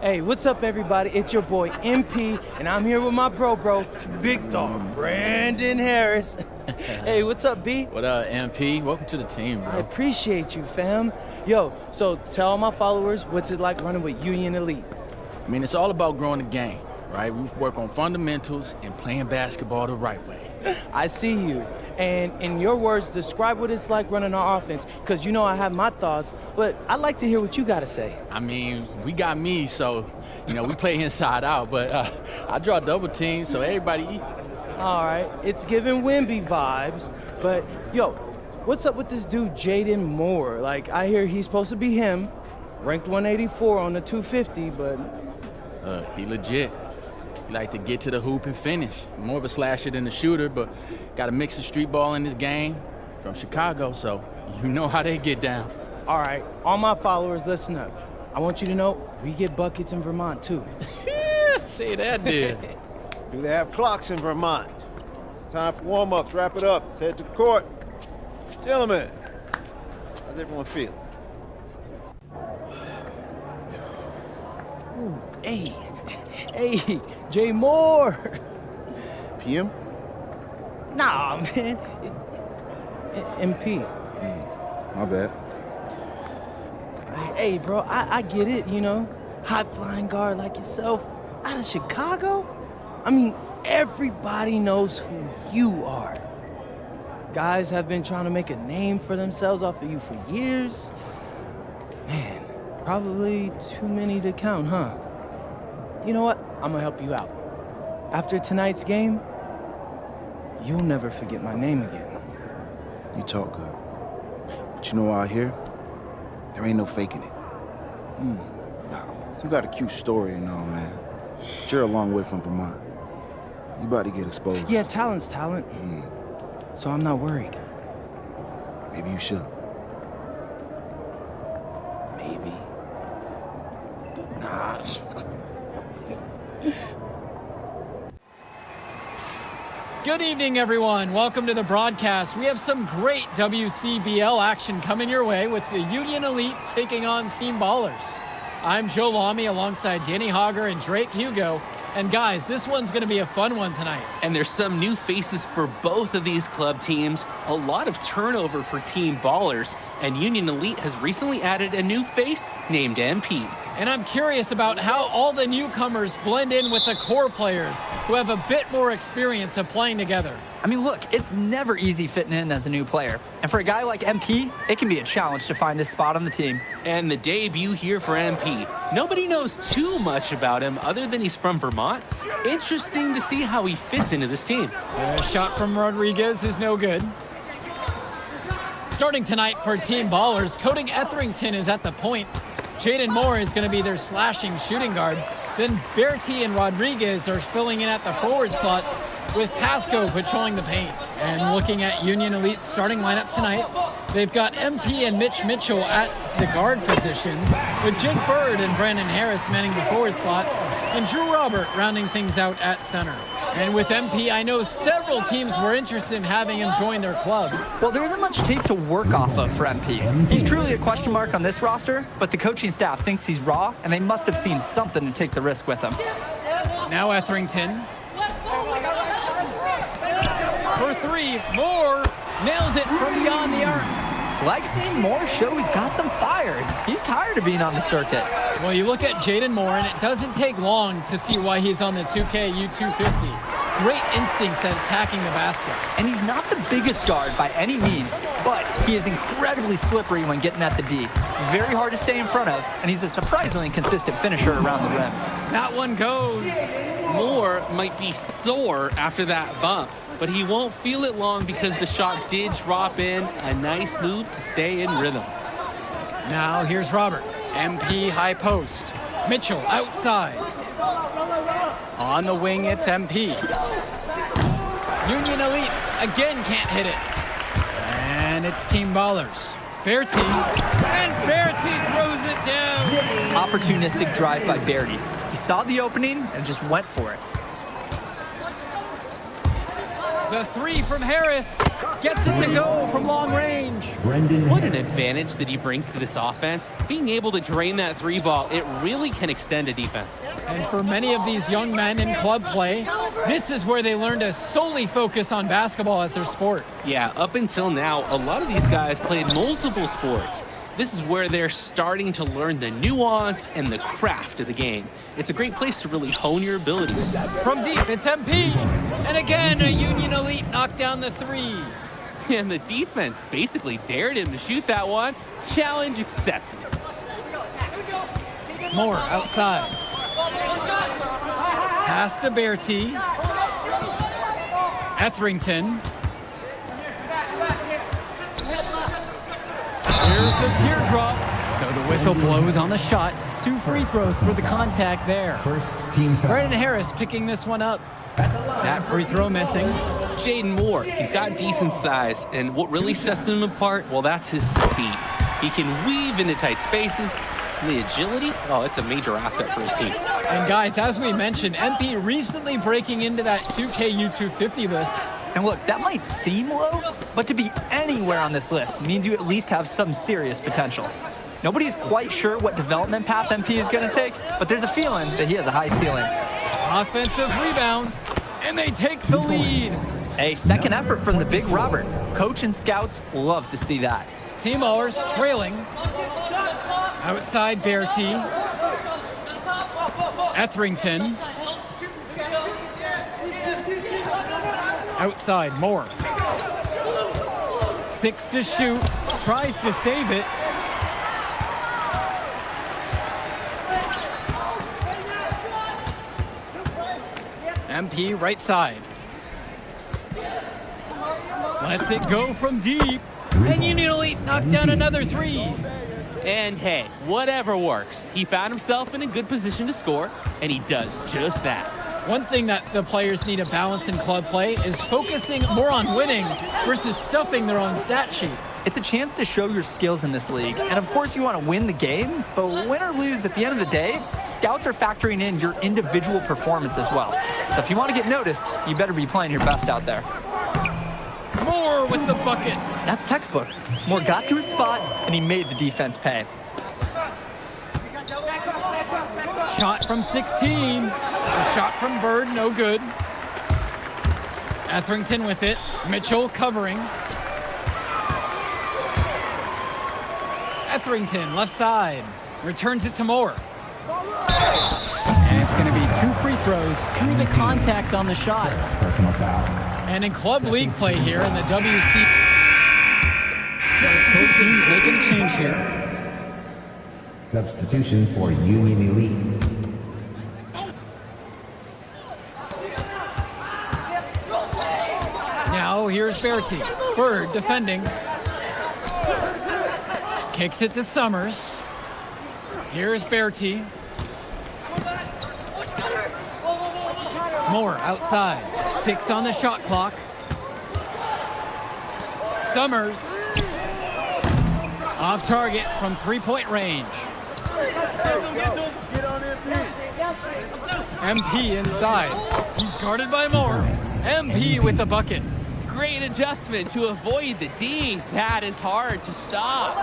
Hey, what's up, everybody? It's your boy MP, and I'm here with my bro, big dog Brandon Harris. Hey, what's up, B? What up, MP? Welcome to the team, bro. I appreciate you, fam. Yo, so tell all my followers what's it like running with Union Elite. I mean, it's all about growing the game, right? We work on fundamentals and playing basketball the right way. I see you. And in your words, describe what it's like running our offense, because you know I have my thoughts, but I'd like to hear what you got to say. I mean, we got me, so, we play inside out, but I draw double teams, so everybody eat. All right, it's giving Wemby vibes, but yo, what's up with this dude Jaden Moore? Like, I hear he's supposed to be him, ranked 184 on the 250, but... He legit. He like to get to the hoop and finish. More of a slasher than a shooter, but got a mix of street ball in his game. From Chicago, so you know how they get down. All right, all my followers, listen up. I want you to know we get buckets in Vermont, too. Say that, dude. Do they have clocks in Vermont? It's time for warm-ups. Wrap it up. Let's head to the court. Gentlemen, how's everyone feel? Hey, Jay Moore. PM? Nah, man. MP. My bad. Hey, bro, I get it, high-flying guard like yourself out of Chicago. I mean, everybody knows who you are. Guys have been trying to make a name for themselves off of you for years. Man, probably too many to count, huh? You know what? I'm gonna help you out. After tonight's game, you'll never forget my name again. You talk good. But you know what I hear? There ain't no faking it. Nah, you got a cute story and all, man. But you're a long way from Vermont. You about to get exposed. Yeah, talent's talent. So I'm not worried. Maybe you should. Maybe. Nah. Good evening, everyone. Welcome to the broadcast. We have some great WCBL action coming your way with the Union Elite taking on Team Ballers. I'm Joe Lamy alongside Danny Hogger and Drake Hugo. And guys, this one's going to be a fun one tonight. And there's some new faces for both of these club teams, a lot of turnover for Team Ballers, and Union Elite has recently added a new face named MP. And I'm curious about how all the newcomers blend in with the core players who have a bit more experience of playing together. I mean, look, it's never easy fitting in as a new player. And for a guy like MP, it can be a challenge to find his spot on the team. And the debut here for MP. Nobody knows too much about him other than he's from Vermont. Interesting to see how he fits into this team. A shot from Rodriguez is no good. Starting tonight for Team Ballers, Cody Etherington is at the point. Jaden Moore is going to be their slashing shooting guard. Then Berti and Rodriguez are filling in at the forward slots, with Pasco patrolling the paint. And looking at Union Elite's starting lineup tonight, they've got MP and Mitch Mitchell at the guard positions, with Jake Bird and Brandon Harris manning the forward slots, and Drew Robert rounding things out at center. And with MP, I know several teams were interested in having him join their club. Well, there isn't much tape to work off of for MP. He's truly a question mark on this roster, but the coaching staff thinks he's raw, and they must have seen something to take the risk with him. Now Etherington. For three, Moore nails it from beyond the arc. Like seeing Moore show he's got some fire. He's tired of being on the circuit. Well, you look at Jaden Moore, and it doesn't take long to see why he's on the 2K U250. Great instincts at attacking the basket. And he's not the biggest guard by any means, but he is incredibly slippery when getting at the D. He's very hard to stay in front of, and he's a surprisingly consistent finisher around the rim. That one goes. Moore might be sore after that bump, but he won't feel it long because the shot did drop in. A nice move to stay in rhythm. Now here's Robert. MP high post. Mitchell outside. On the wing, it's MP. Union Elite again can't hit it. And it's Team Ballers. Berti. And Berti throws it down. Opportunistic drive by Berti. He saw the opening and just went for it. The three from Harris gets it to go from long range. What an advantage that he brings to this offense. Being able to drain that three ball, it really can extend a defense. And for many of these young men in club play, this is where they learn to solely focus on basketball as their sport. Yeah, up until now, a lot of these guys played multiple sports. This is where they're starting to learn the nuance and the craft of the game. It's a great place to really hone your abilities. From deep, it's MP. And again, a Union Elite knocked down the three. And the defense basically dared him to shoot that one. Challenge accepted. Moore outside. Pass to Bertie. Etherington. Here's the teardrop. So the whistle blows on the shot. 2 free throws for the contact there. First team foul. Brandon Harris picking this one up. That free throw missing. Jaden Moore, he's got decent size, and what really sets him apart, well, that's his speed. He can weave into tight spaces. And the agility, oh, it's a major asset for his team. And guys, as we mentioned, MP recently breaking into that 2K U250 list. And look, that might seem low, but to be anywhere on this list means you at least have some serious potential. Nobody's quite sure what development path MP is going to take, but there's a feeling that he has a high ceiling. Offensive rebounds, and they take the lead. A second effort from the big Robert. Coach and scouts love to see that. Team Ballers trailing. Outside Bertie. Etherington. Outside Moore. 6 to shoot. Tries to save it. MP right side. Lets it go from deep. And Union Elite knocked down another three. And hey, whatever works. He found himself in a good position to score, and he does just that. One thing that the players need to balance in club play is focusing more on winning versus stuffing their own stat sheet. It's a chance to show your skills in this league. And of course you want to win the game, but win or lose, at the end of the day, scouts are factoring in your individual performance as well. So if you want to get noticed, you better be playing your best out there. Moore with the buckets. That's textbook. Moore got to his spot, and he made the defense pay. Shot from 16. A shot from Bird, no good. Etherington with it. Mitchell covering. Etherington, left side. Returns it to Moore. And it's going to be 2 free throws to the contact on the shot. Personal foul. And in club league play here in the WC, both teams making a change here. Substitution for Union Elite. Now here's Bertie. Bird defending. Kicks it to Summers. Here's Bertie. Moore outside. 6 on the shot clock. Summers. Off target from 3-point range. MP inside. He's guarded by Moore. MP with the bucket. Great adjustment to avoid the D. That is hard to stop.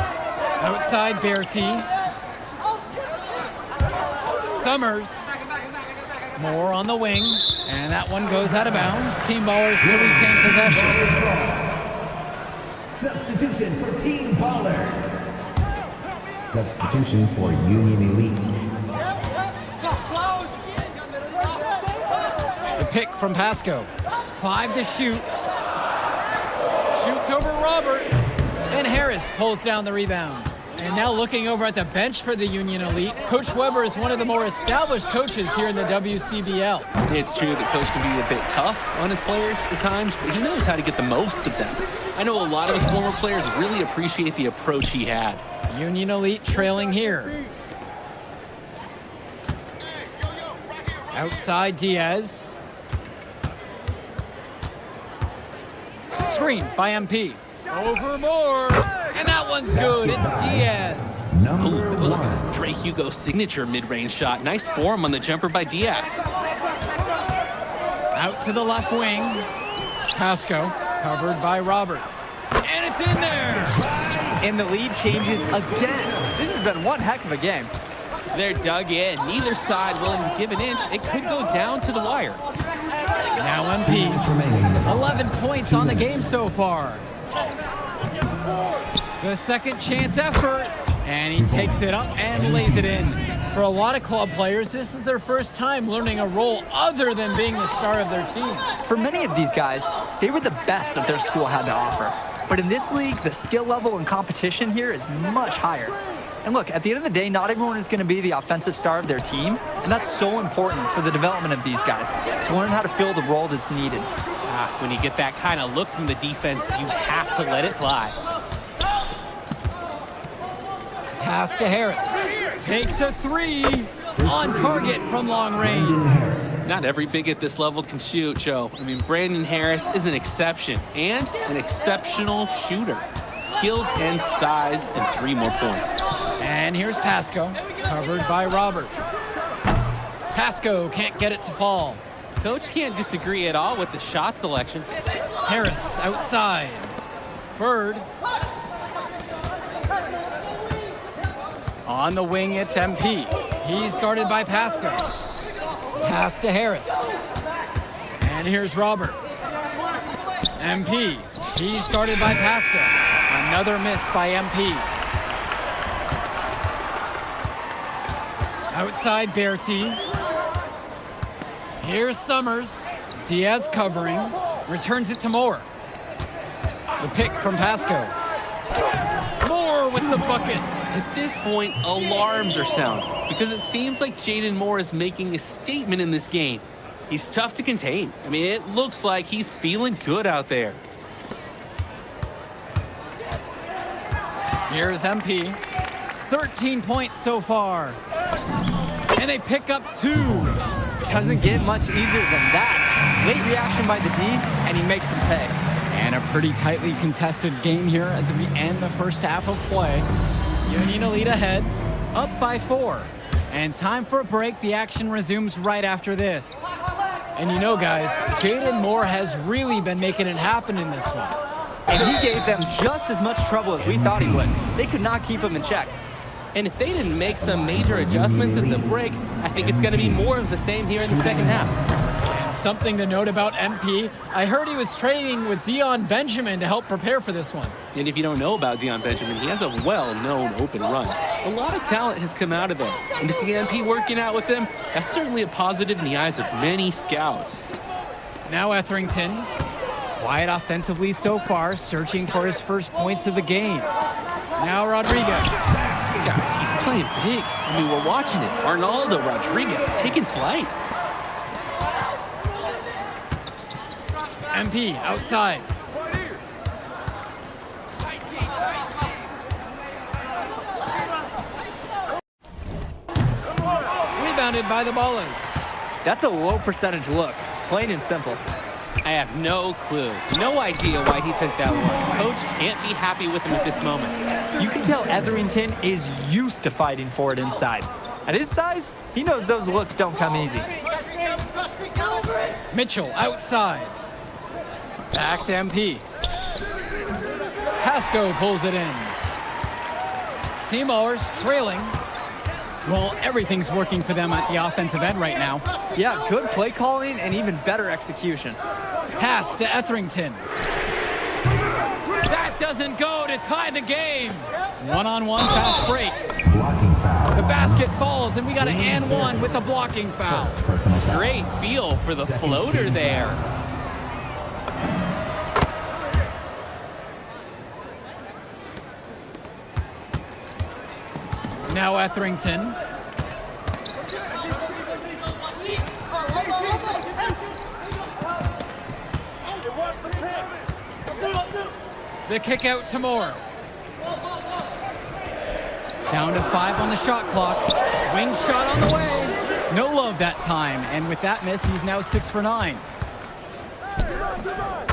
Outside Bertie. Summers. Moore on the wing. And that one goes out of bounds. Team Ballers still retain possession. Substitution for Team Ballers. Substitution for Union Elite. The pick from Pasco. 5 to shoot. Shoots over Robert. And Harris pulls down the rebound. And now looking over at the bench for the Union Elite, Coach Weber is one of the more established coaches here in the WCBL. It's true that Coach can be a bit tough on his players at times, but he knows how to get the most of them. I know a lot of his former players really appreciate the approach he had. Union Elite trailing here. Outside Diaz. Screen by MP. Over Moore. And that one's good. It's Diaz. Ooh, it was like a Dre Hugo signature mid-range shot. Nice form on the jumper by Diaz. Out to the left wing. Pasco, covered by Robert. And it's in there! And the lead changes again. This has been one heck of a game. They're dug in. Neither side willing to give an inch. It could go down to the wire. Now 2 minutes MP, remaining in the first 11 half. points 2 on the minutes. game so far. The second chance effort, and he takes it up and lays it in. For a lot of club players, this is their first time learning a role other than being the star of their team. For many of these guys, they were the best that their school had to offer. But in this league, the skill level and competition here is much higher. And look, at the end of the day, not everyone is going to be the offensive star of their team, and that's so important for the development of these guys, to learn how to fill the role that's needed. When you get that kind of look from the defense, you have to let it fly. Pass to Harris. Takes a three. On target from long range. Brandon Harris. Not every big at this level can shoot, Joe. I mean, Brandon Harris is an exception and an exceptional shooter. Skills and size and 3 more points. And here's Pasco, covered by Robert. Pasco can't get it to fall. Coach can't disagree at all with the shot selection. Harris outside. Bird. On the wing, it's MP. He's guarded by Pasco. Pass to Harris. And here's Robert. MP. He's guarded by Pasco. Another miss by MP. Outside Berti. Here's Summers. Diaz covering. Returns it to Moore. The pick from Pasco. Moore with the bucket. At this point, alarms are sounding because it seems like Jaden Moore is making a statement in this game. He's tough to contain. I mean, it looks like he's feeling good out there. Here's MP. 13 points so far. And they pick up 2. Doesn't get much easier than that. Late reaction by the D, and he makes them pay. And a pretty tightly contested game here as we end the first half of play. Union Elite ahead, up by 4. And time for a break. The action resumes right after this. And you know, guys, Jaden Moore has really been making it happen in this one. And he gave them just as much trouble as we thought he would. They could not keep him in check. And if they didn't make some major adjustments at the break, I think it's going to be more of the same here in the second half. And something to note about MP, I heard he was training with Dion Benjamin to help prepare for this one. And if you don't know about Dion Benjamin, he has a well-known open run. A lot of talent has come out of him. And to see MP working out with him, that's certainly a positive in the eyes of many scouts. Now Etherington, quiet offensively so far, searching for his first points of the game. Now Rodriguez. Guys, he's playing big. I mean, we're watching it. Arnaldo Rodriguez taking flight. MP outside. Rebounded by the Ballers. That's a low percentage look, plain and simple. I have no clue, no idea why he took that look. Coach can't be happy with him at this moment. You can tell Etherington is used to fighting for it inside. At his size, he knows those looks don't come easy. Mitchell outside. Back to MP. Pasco pulls it in. Team Ballers trailing. Well, everything's working for them at the offensive end right now. Yeah, good play calling and even better execution. Pass to Etherington. That doesn't go to tie the game. One-on-one fast break. Blocking foul. The basket falls, and we got an and one with the blocking foul. First personal foul. Great feel for the Second floater team there. Now Etherington. The kick out to Moore. Down to 5 on the shot clock. Wing shot on the way. No love that time. And with that miss, he's now 6 for 9.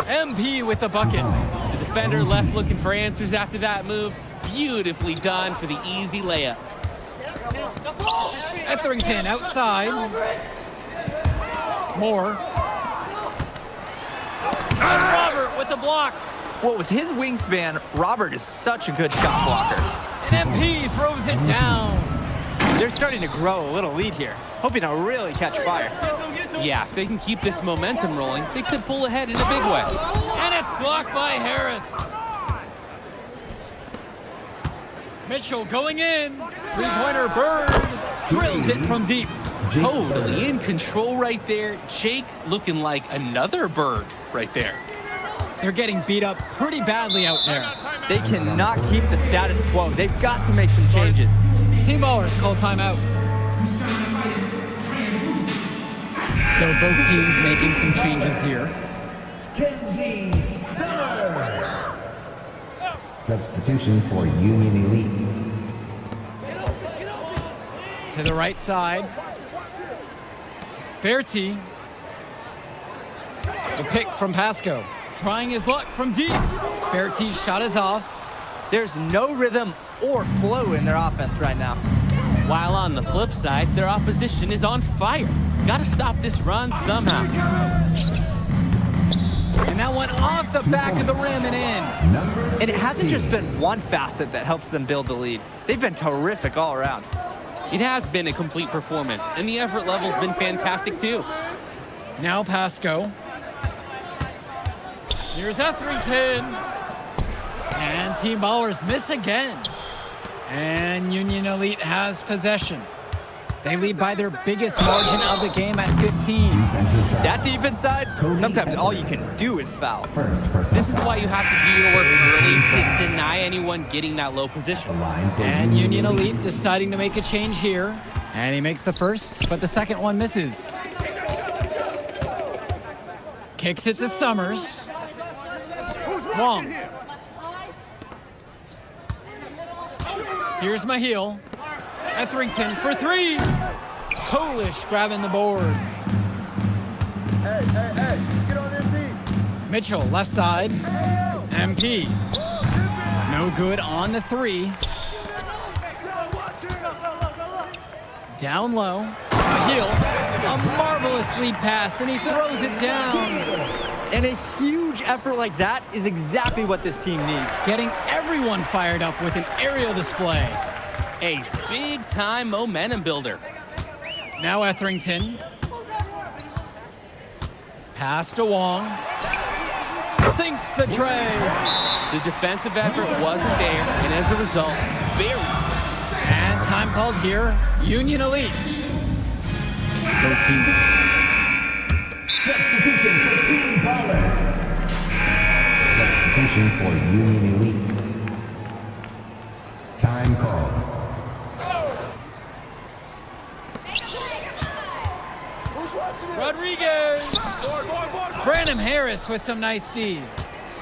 MP with the bucket. The defender left looking for answers after that move. Beautifully done for the easy layup. Etherington outside. Moore. And Robert with the block. Well, with his wingspan, Robert is such a good shot blocker. And MP throws it down. They're starting to grow a little lead here, hoping to really catch fire. Yeah, if they can keep this momentum rolling, they could pull ahead in a big way. And it's blocked by Harris. Mitchell going in. Three-pointer Bird drills it from deep. Totally in control right there. Jake looking like another Bird right there. They're getting beat up pretty badly out there. They cannot keep the status quo. They've got to make some changes. Team ballers call timeout. So both teams making some changes here. Kenji Summers. Substitution for Union Elite. To the right side. Berti. The pick from Pasco. Trying his luck from deep. Berti's shot is off. There's no rhythm or flow in their offense right now. While on the flip side, their opposition is on fire. Got to stop this run somehow. And that one off the back of the rim and in. And it hasn't just been one facet that helps them build the lead. They've been terrific all around. It has been a complete performance, and the effort level's been fantastic too. Now Pasco. Here's Etherington. And Team Ballers miss again. And Union Elite has possession. They lead by their biggest margin of the game at 15. That defense side, sometimes all you can do is foul. This is why you have to do your work early to deny anyone getting that low position. And Union Elite deciding to make a change here. And he makes the first, but the second one misses. Kicks it to Summers. Wong. Here's Mahil. Etherington for three. Polish grabbing the board. Hey, get on MP. Mitchell, left side. MP. No good on the three. Down low. Mahil. A marvelous lead pass, and he throws it down. And a huge effort like that is exactly what this team needs. Getting everyone fired up with an aerial display. A big-time momentum builder. Now Etherington. Pass to Wong. Sinks the tray. The defensive effort wasn't there, and as a result, buries. And time called here, Union Elite. Both teams. Substitution for Team Ballers. Substitution for Union Elite. Time called. Rodriguez. Branham Harris with some nice D.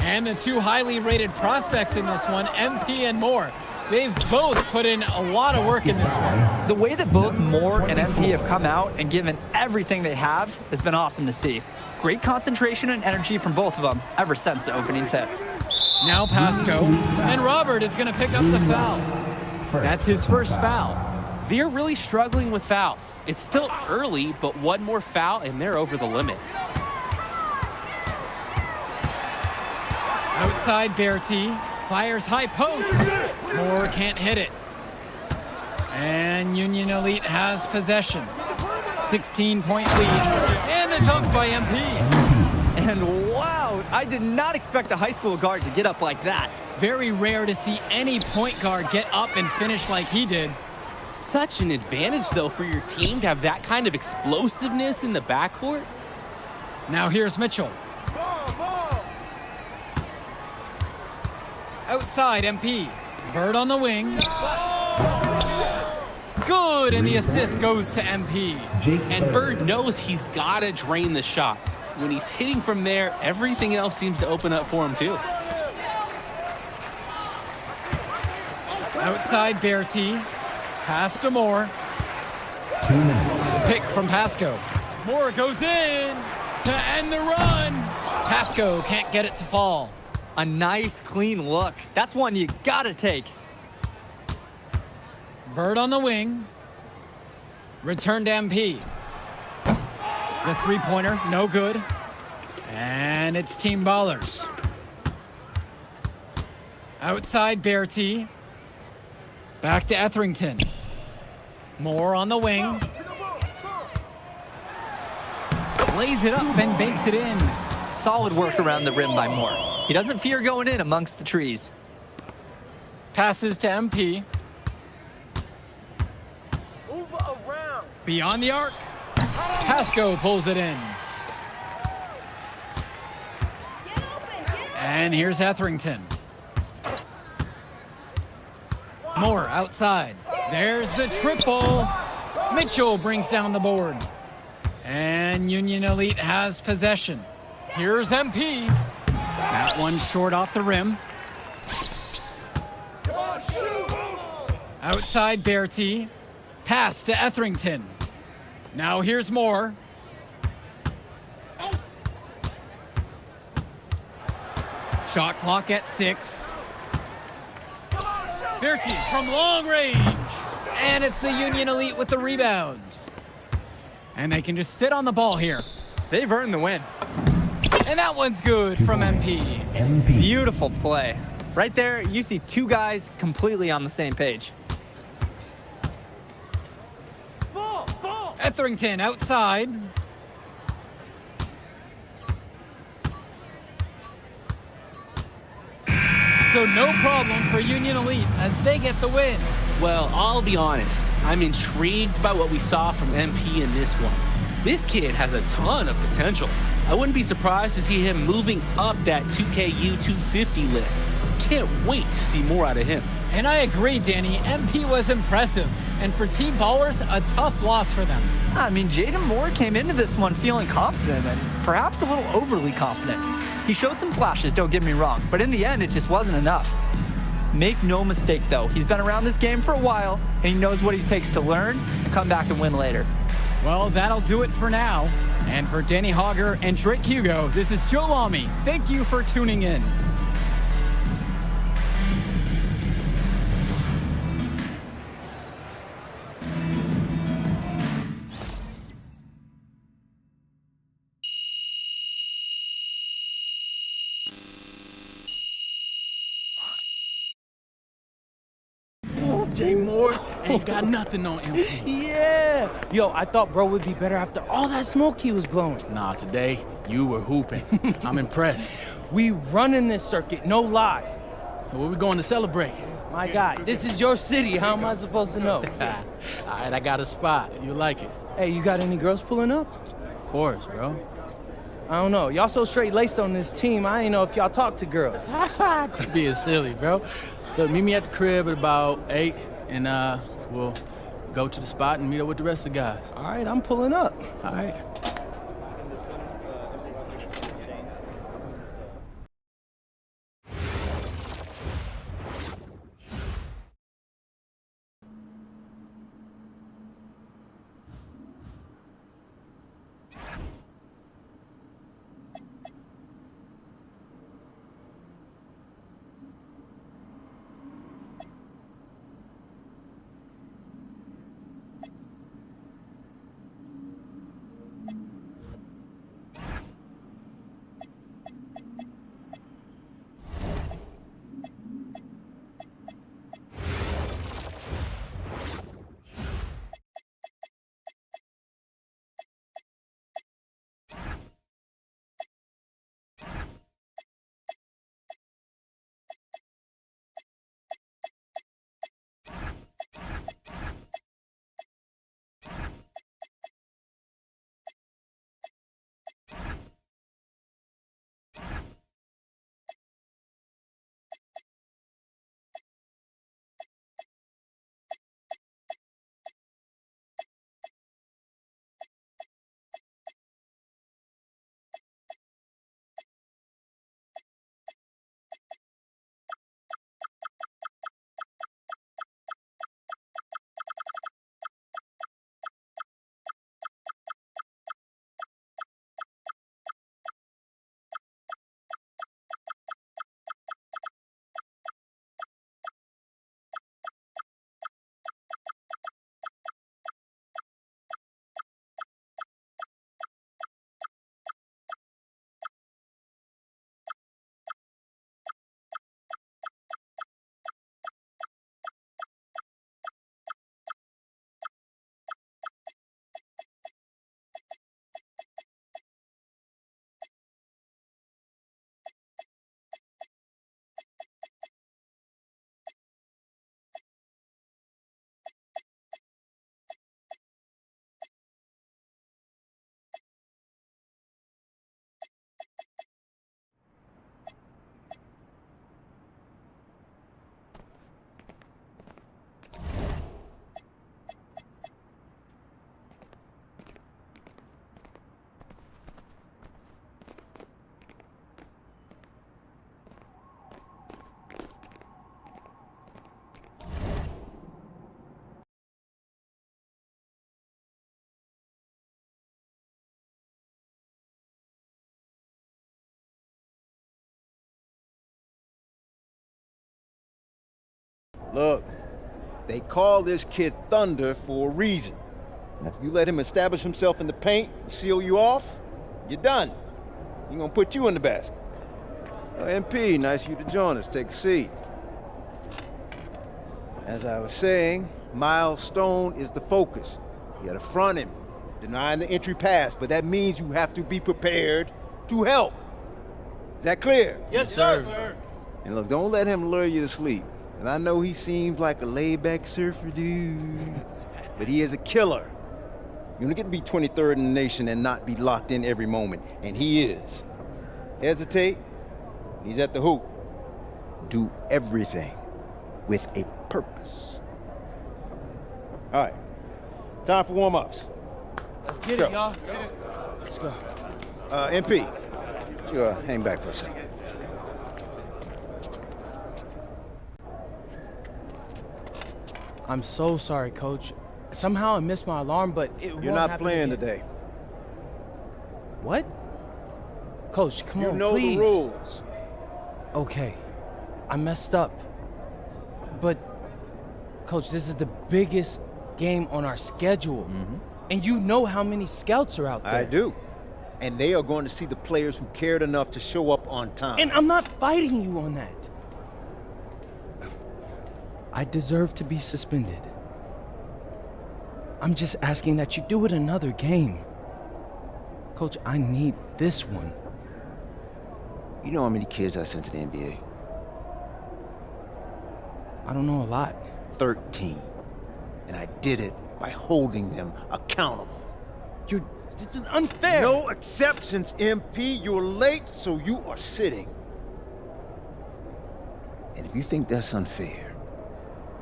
And the two highly rated prospects in this one, MP and Moore. They've both put in a lot of work in this one. The way that both Moore and MP have come out and given everything they have has been awesome to see. Great concentration and energy from both of them ever since the opening tip. Now Pasco, and Robert is going to pick up the foul. That's his first foul. They're really struggling with fouls. It's still early, but one more foul and they're over the limit. Outside Berti, fires high post. Moore can't hit it. And Union Elite has possession. 16-point lead. And the dunk by MP. And wow, I did not expect a high school guard to get up like that. Very rare to see any point guard get up and finish like he did. Such an advantage, though, for your team to have that kind of explosiveness in the backcourt. Now here's Mitchell. Outside MP. Bird on the wing. Good, and the assist goes to MP. And Bird knows he's got to drain the shot. When he's hitting from there, everything else seems to open up for him, too. Outside Berti. Pass to Moore. 2 minutes. Pick from Pasco. Moore goes in to end the run. Pasco can't get it to fall. A nice, clean look. That's one you gotta take. Bird on the wing. Return to MP. The three-pointer, no good. And it's Team Ballers. Outside Bertie. Back to Etherington. Moore on the wing. Lays it up and banks it in. Solid work around the rim by Moore. He doesn't fear going in amongst the trees. Passes to MP. Beyond the arc. Pasco pulls it in. And here's Etherington. Moore outside. There's the triple. Mitchell brings down the board. And Union Elite has possession. Here's MP. That one short off the rim. Outside Bertie. Pass to Etherington. Now here's Moore. Shot clock at 6. Bertie from long range. And it's the Union Elite with the rebound. And they can just sit on the ball here. They've earned the win. And that one's good from MP. MP. Beautiful play. Right there, you see two guys completely on the same page. Etherington outside. So no problem for Union Elite as they get the win. Well, I'll be honest. I'm intrigued by what we saw from MP in this one. This kid has a ton of potential. I wouldn't be surprised to see him moving up that 2KU 250 list. Can't wait to see more out of him. And I agree, Danny. MP was impressive. And for Team Ballers, a tough loss for them. I mean, Jaden Moore came into this one feeling confident and perhaps a little overly confident. He showed some flashes, don't get me wrong, but in the end, it just wasn't enough. Make no mistake, though, he's been around this game for a while, and he knows what it takes to learn and come back and win later. Well, that'll do it for now. And for Danny Hogger and Drake Hugo, this is Joe Lamy. Thank you for tuning in. Jay Moore ain't got nothing on him. Yeah. Yo, I thought bro would be better after all that smoke he was blowing. Nah, today, you were hooping. I'm impressed. We running this circuit, no lie. Where we going to celebrate? My guy, this is your city. How am I supposed to know? All right, I got a spot. You like it? Hey, you got any girls pulling up? Of course, bro. I don't know. Y'all so straight-laced on this team, I ain't know if y'all talk to girls. Quit being silly, bro. Look, meet me at the crib at about 8, and we'll go to the spot and meet up with the rest of the guys. All right, I'm pulling up. All right. Look, they call this kid Thunder for a reason. And if you let him establish himself in the paint and seal you off, you're done. He's gonna put you in the basket. MP, nice of you to join us. Take a seat. As I was saying, Miles Stone is the focus. You gotta front him, denying the entry pass, but that means you have to be prepared to help. Is that clear? Yes, sir. And look, don't let him lure you to sleep. And I know he seems like a laid-back surfer dude, but he is a killer. You don't get to be 23rd in the nation and not be locked in every moment, and he is. Hesitate, he's at the hoop. Do everything with a purpose. All right, time for warm-ups. Let's get Go. it, y'all. Let's go. MP, you hang back for a second. I'm so sorry, Coach. Somehow I missed my alarm, but it You're won't not happen playing again. today. What? Coach, come You on, know please. the rules. Okay, I messed up. But, Coach, this is the biggest game on our schedule. And you know how many scouts are out there. I do. And they are going to see the players who cared enough to show up on time. And I'm not fighting you on that. I deserve to be suspended. I'm just asking that you do it another game. Coach, I need this one. You know how many kids I sent to the NBA? I don't know a lot. 13. And I did it by holding them accountable. This is unfair. No exceptions, MP. You're late, so you are sitting. And if you think that's unfair,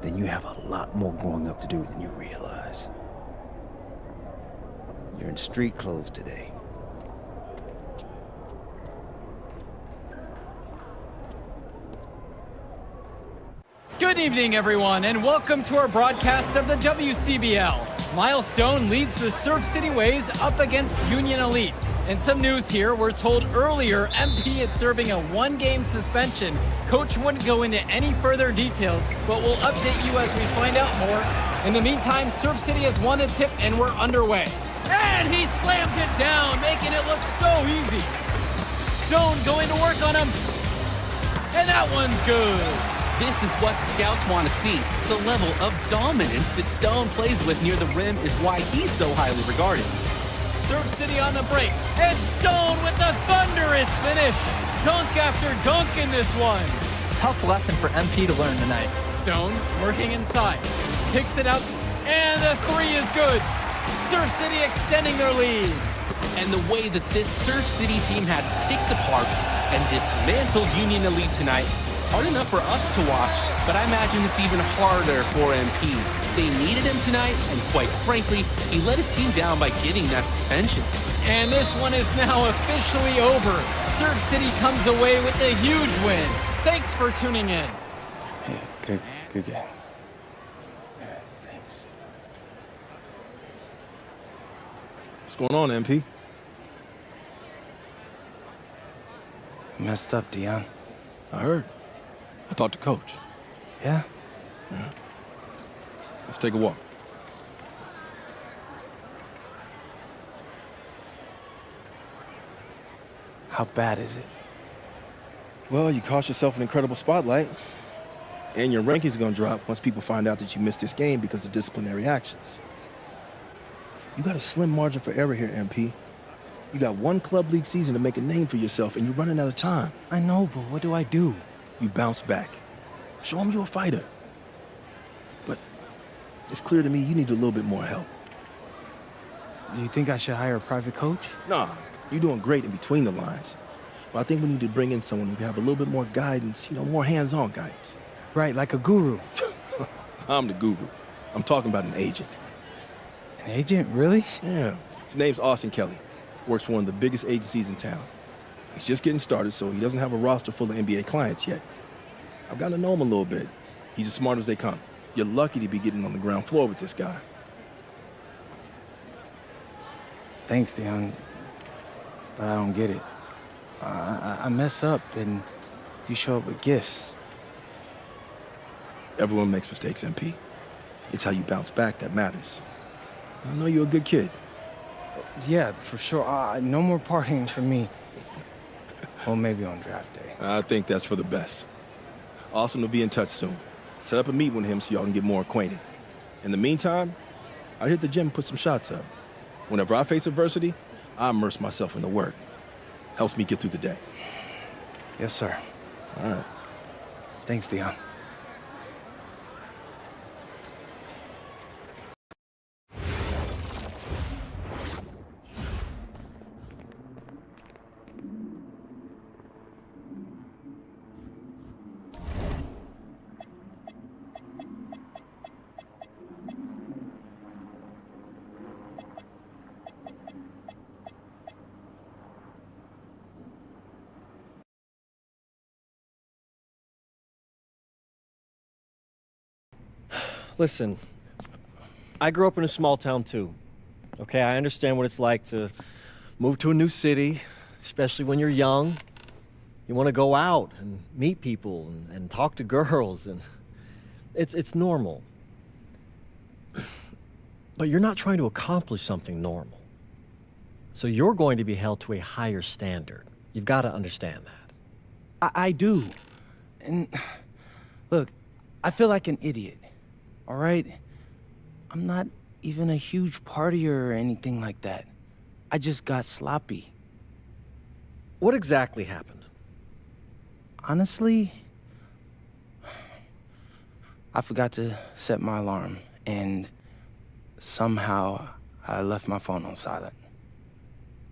then you have a lot more growing up to do than you realize. You're in street clothes today. Good evening, everyone, and welcome to our broadcast of the WCBL. Miles Stone leads the Surf City Waves up against Union Elite. And some news here, we're told earlier MP is serving a one-game suspension. Coach wouldn't go into any further details, but we'll update you as we find out more. In the meantime, Surf City has won a tip and we're underway. And he slams it down, making it look so easy. Stone going to work on him. And that one's good. This is what the scouts want to see. The level of dominance that Stone plays with near the rim is why he's so highly regarded. Surf City on the break, and Stone with the thunderous finish. Dunk after dunk in this one. Tough lesson for MP to learn tonight. Stone working inside, kicks it out, and the three is good. Surf City extending their lead. And the way that this Surf City team has picked apart and dismantled Union Elite tonight, hard enough for us to watch, but I imagine it's even harder for MP. They needed him tonight, and quite frankly, he let his team down by getting that suspension. And this one is now officially over. Surf City comes away with a huge win. Thanks for tuning in. Yeah, good game. Yeah, thanks. What's going on, MP? Messed up, Dion. I heard. I talked to Coach. Yeah? Let's take a walk. How bad is it? Well, you cost yourself an incredible spotlight. And your rankings are going to drop once people find out that you missed this game because of disciplinary actions. You got a slim margin for error here, MP. You got one club league season to make a name for yourself, and you're running out of time. I know, but what do I do? You bounce back. Show them you're a fighter. But it's clear to me you need a little bit more help. Do you think I should hire a private coach? Nah, you're doing great in between the lines. But I think we need to bring in someone who can have a little bit more guidance, more hands-on guidance. Right, like a guru. I'm the guru. I'm talking about an agent. An agent, really? Yeah. His name's Austin Kelly. Works for one of the biggest agencies in town. He's just getting started, so he doesn't have a roster full of NBA clients yet. I've gotten to know him a little bit. He's as smart as they come. You're lucky to be getting on the ground floor with this guy. Thanks, Dion. But I don't get it. I mess up and you show up with gifts. Everyone makes mistakes, MP. It's how you bounce back that matters. I know you're a good kid. Yeah, for sure. No more partying for me. Well, maybe on draft day. I think that's for the best. Austin will be in touch soon. Set up a meet with him so y'all can get more acquainted. In the meantime, I hit the gym and put some shots up. Whenever I face adversity, I immerse myself in the work. Helps me get through the day. Yes, sir. All right. Thanks, Dion. Listen, I grew up in a small town too. Okay, I understand what it's like to move to a new city, especially when you're young. You want to go out and meet people and talk to girls, and it's normal. But you're not trying to accomplish something normal. So you're going to be held to a higher standard. You've got to understand that. I do. And look, I feel like an idiot. All right? I'm not even a huge partier or anything like that. I just got sloppy. What exactly happened? Honestly, I forgot to set my alarm, and somehow I left my phone on silent.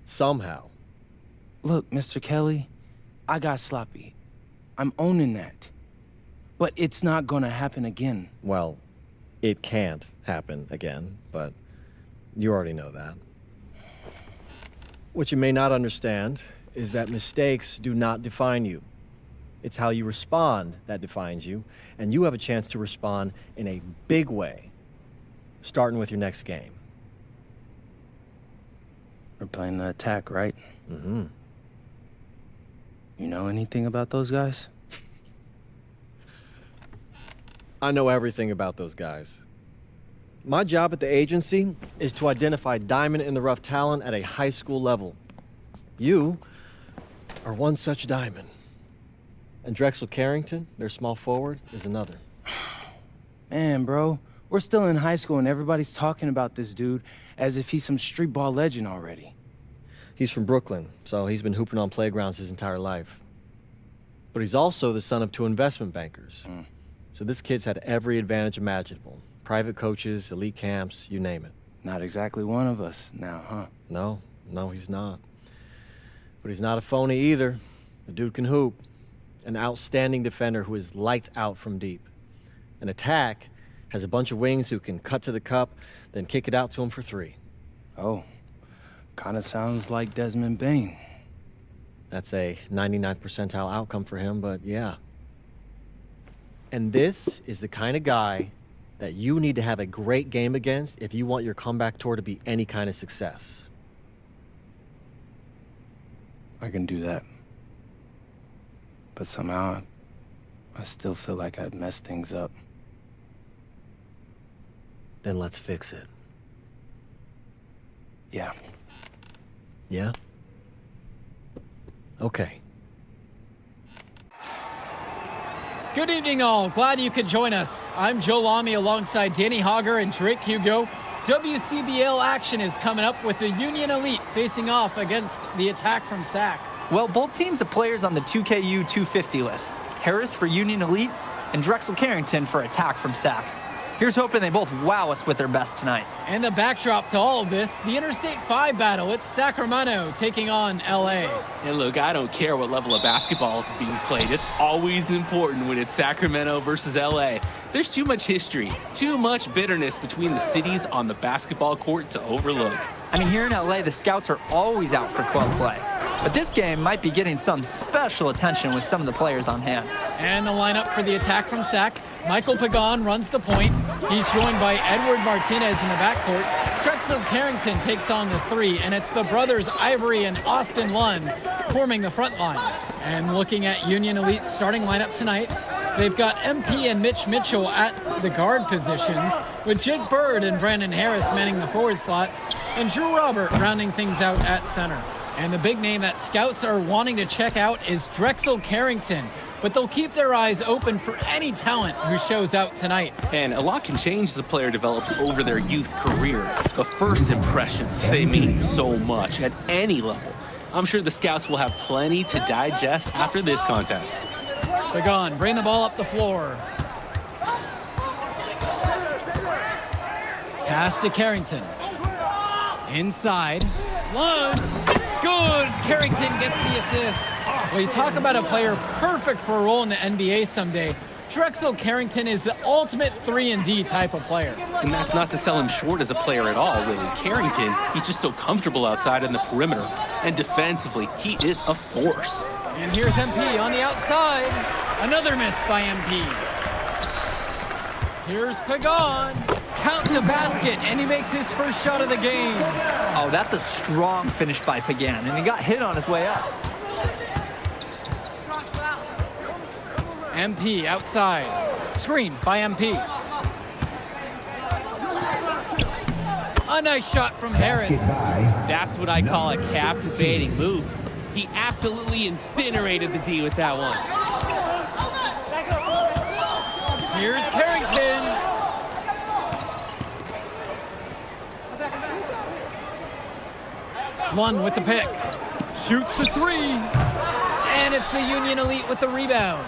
Somehow? Look, Mr. Kelly, I got sloppy. I'm owning that. But it's not gonna happen again. Well, it can't happen again, but you already know that. What you may not understand is that mistakes do not define you. It's how you respond that defines you, and you have a chance to respond in a big way, starting with your next game. We're playing the attack, right? Mm-hmm. You know anything about those guys? I know everything about those guys. My job at the agency is to identify diamond-in-the-rough talent at a high school level. You are one such diamond. And Drexel Carrington, their small forward, is another. Man, bro, we're still in high school and everybody's talking about this dude as if he's some street ball legend already. He's from Brooklyn, so he's been hooping on playgrounds his entire life. But he's also the son of 2 investment bankers. So this kid's had every advantage imaginable. Private coaches, elite camps, you name it. Not exactly one of us now, huh? No, he's not. But he's not a phony either. The dude can hoop. An outstanding defender who is lights out from deep. An attack has a bunch of wings who can cut to the cup, then kick it out to him for 3. Oh, kind of sounds like Desmond Bain. That's a 99th percentile outcome for him, but yeah. And this is the kind of guy that you need to have a great game against if you want your comeback tour to be any kind of success. I can do that. But somehow, I still feel like I'd messed things up. Then let's fix it. Yeah. Yeah? Okay. Good evening, all. Glad you could join us. I'm Joe Lamy alongside Danny Hogger and Drake Hugo. WCBL action is coming up with the Union Elite facing off against the Attack from SAC. Well, both teams have players on the 2KU 250 list. Harris for Union Elite and Drexel Carrington for Attack from SAC. Here's hoping they both wow us with their best tonight. And the backdrop to all of this, the Interstate 5 battle. It's Sacramento taking on LA. And look, I don't care what level of basketball is being played. It's always important when it's Sacramento versus LA. There's too much history, too much bitterness between the cities on the basketball court to overlook. I mean, here in LA, the scouts are always out for club play. But this game might be getting some special attention with some of the players on hand. And the lineup for the Attack from SAC. Michael Pagan runs the point. He's joined by Edward Martinez in the backcourt. Drexel Carrington takes on the 3, and it's the brothers Ivory and Austin Lund forming the front line. And looking at Union Elite's starting lineup tonight, They've got MP and Mitch Mitchell at the guard positions, with Jake Bird and Brandon Harris manning the forward slots, and Drew Robert rounding things out at center. And the big name that scouts are wanting to check out is Drexel Carrington, but they'll keep their eyes open for any talent who shows out tonight. And a lot can change as a player develops over their youth career. The first impressions, they mean so much at any level. I'm sure the scouts will have plenty to digest after this contest. Pagan, bring the ball up the floor. Pass to Carrington. Inside. Lund. Good. Carrington gets the assist. Well, you talk about a player perfect for a role in the NBA someday. Drexel Carrington is the ultimate 3-and-D type of player. And that's not to sell him short as a player at all, really. Carrington, he's just so comfortable outside in the perimeter. And defensively, he is a force. And here's MP on the outside. Another miss by MP. Here's Pagan. Counting the basket, and he makes his first shot of the game. Oh, that's a strong finish by Pagan, and he got hit on his way up. MP outside. Screen by MP. A nice shot from Harris. That's what I call a captivating move. He absolutely incinerated the D with that one. Here's Carrington. One with the pick. Shoots the three. And it's the Union Elite with the rebound.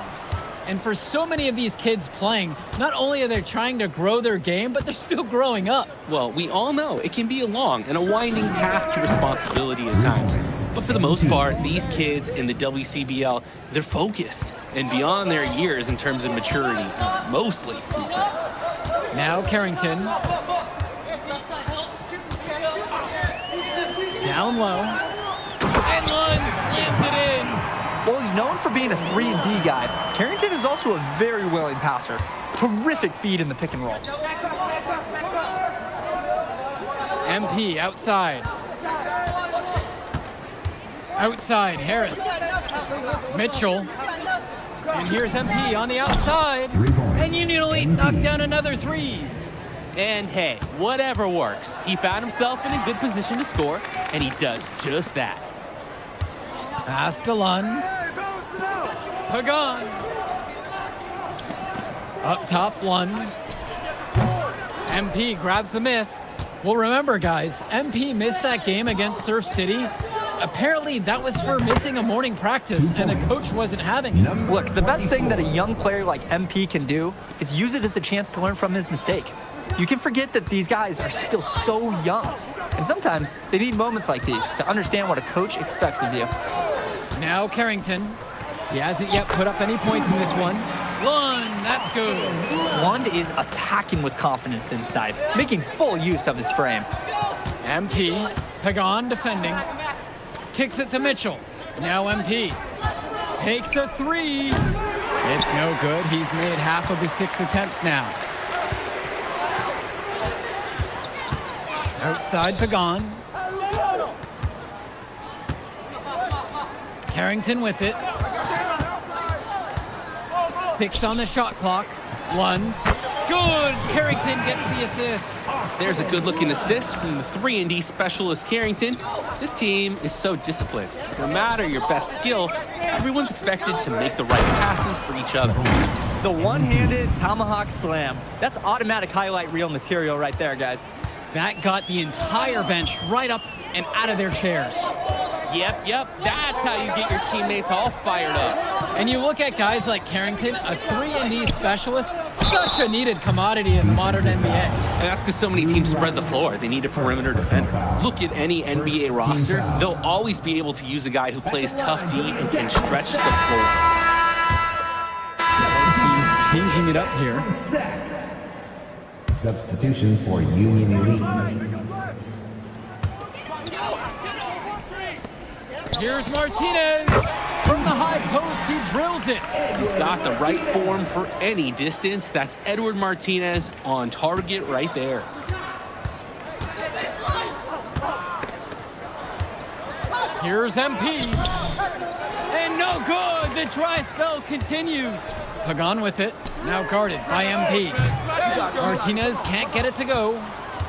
And for so many of these kids playing, not only are they trying to grow their game, but they're still growing up. Well, we all know it can be a long and a winding path to responsibility at times. But for the most part, these kids in the WCBL, they're focused and beyond their years in terms of maturity, mostly, we'd say. Now Carrington. Down low. And Lund slams it in. Well, he's known for being a 3-and-D guy. Carrington is also a very willing passer. Terrific feed in the pick and roll. MP outside. Outside, Harris. Mitchell. And here's MP on the outside. And Union Elite knocked down another three. And hey, whatever works. He found himself in a good position to score, and he does just that. Pass to Lund. Pagan. Up top, Lund. MP grabs the miss. Well, remember, guys, MP missed that game against Surf City. Apparently, that was for missing a morning practice, and the coach wasn't having it. Look, the best thing that a young player like MP can do is use it as a chance to learn from his mistake. You can forget that these guys are still so young. And sometimes they need moments like these to understand what a coach expects of you. Now Carrington. He hasn't yet put up any points in this one. Lund, that's good. Lund is attacking with confidence inside, making full use of his frame. MP, Pagan defending. Kicks it to Mitchell. Now MP. Takes a three. It's no good. He's made half of his 6 attempts now. Outside Pagan. Carrington with it. 6 on the shot clock. Lund. Good. Carrington gets the assist. There's a good-looking assist from the 3-and-D specialist Carrington. This team is so disciplined. No matter your best skill, everyone's expected to make the right passes for each other. The one-handed tomahawk slam. That's automatic highlight reel material right there, guys. That got the entire bench right up and out of their chairs. Yep, that's how you get your teammates all fired up. And you look at guys like Carrington, a 3-and-D specialist, such a needed commodity in the modern NBA. And that's because so many teams spread the floor. They need a perimeter defender. Look at any NBA roster. They'll always be able to use a guy who plays tough D and can stretch the floor. Changing it up here. Substitution for Union Elite. Here's Martinez. From the high post, he drills it. He's got the right form for any distance. That's Edward Martinez on target right there. Here's MP. And no good. The dry spell continues. Pagan with it, now guarded by MP. Martinez can't get it to go.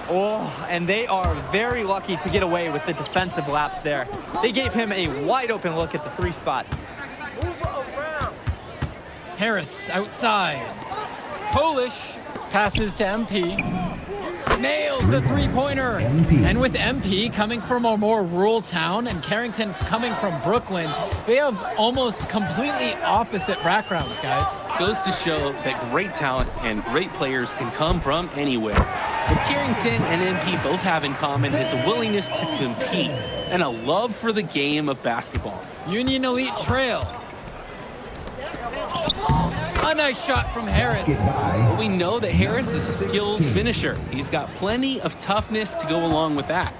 Oh, and they are very lucky to get away with the defensive lapse there. They gave him a wide open look at the 3 spot. Harris outside. Polish passes to MP. Nails the 3-pointer. And with MP coming from a more rural town and Carrington coming from Brooklyn, they have almost completely opposite backgrounds, guys. Goes to show that great talent and great players can come from anywhere. What Carrington and MP both have in common is a willingness to compete and a love for the game of basketball. Union Elite trail. A nice shot from Harris. But we know that Harris is a skilled finisher. He's got plenty of toughness to go along with that.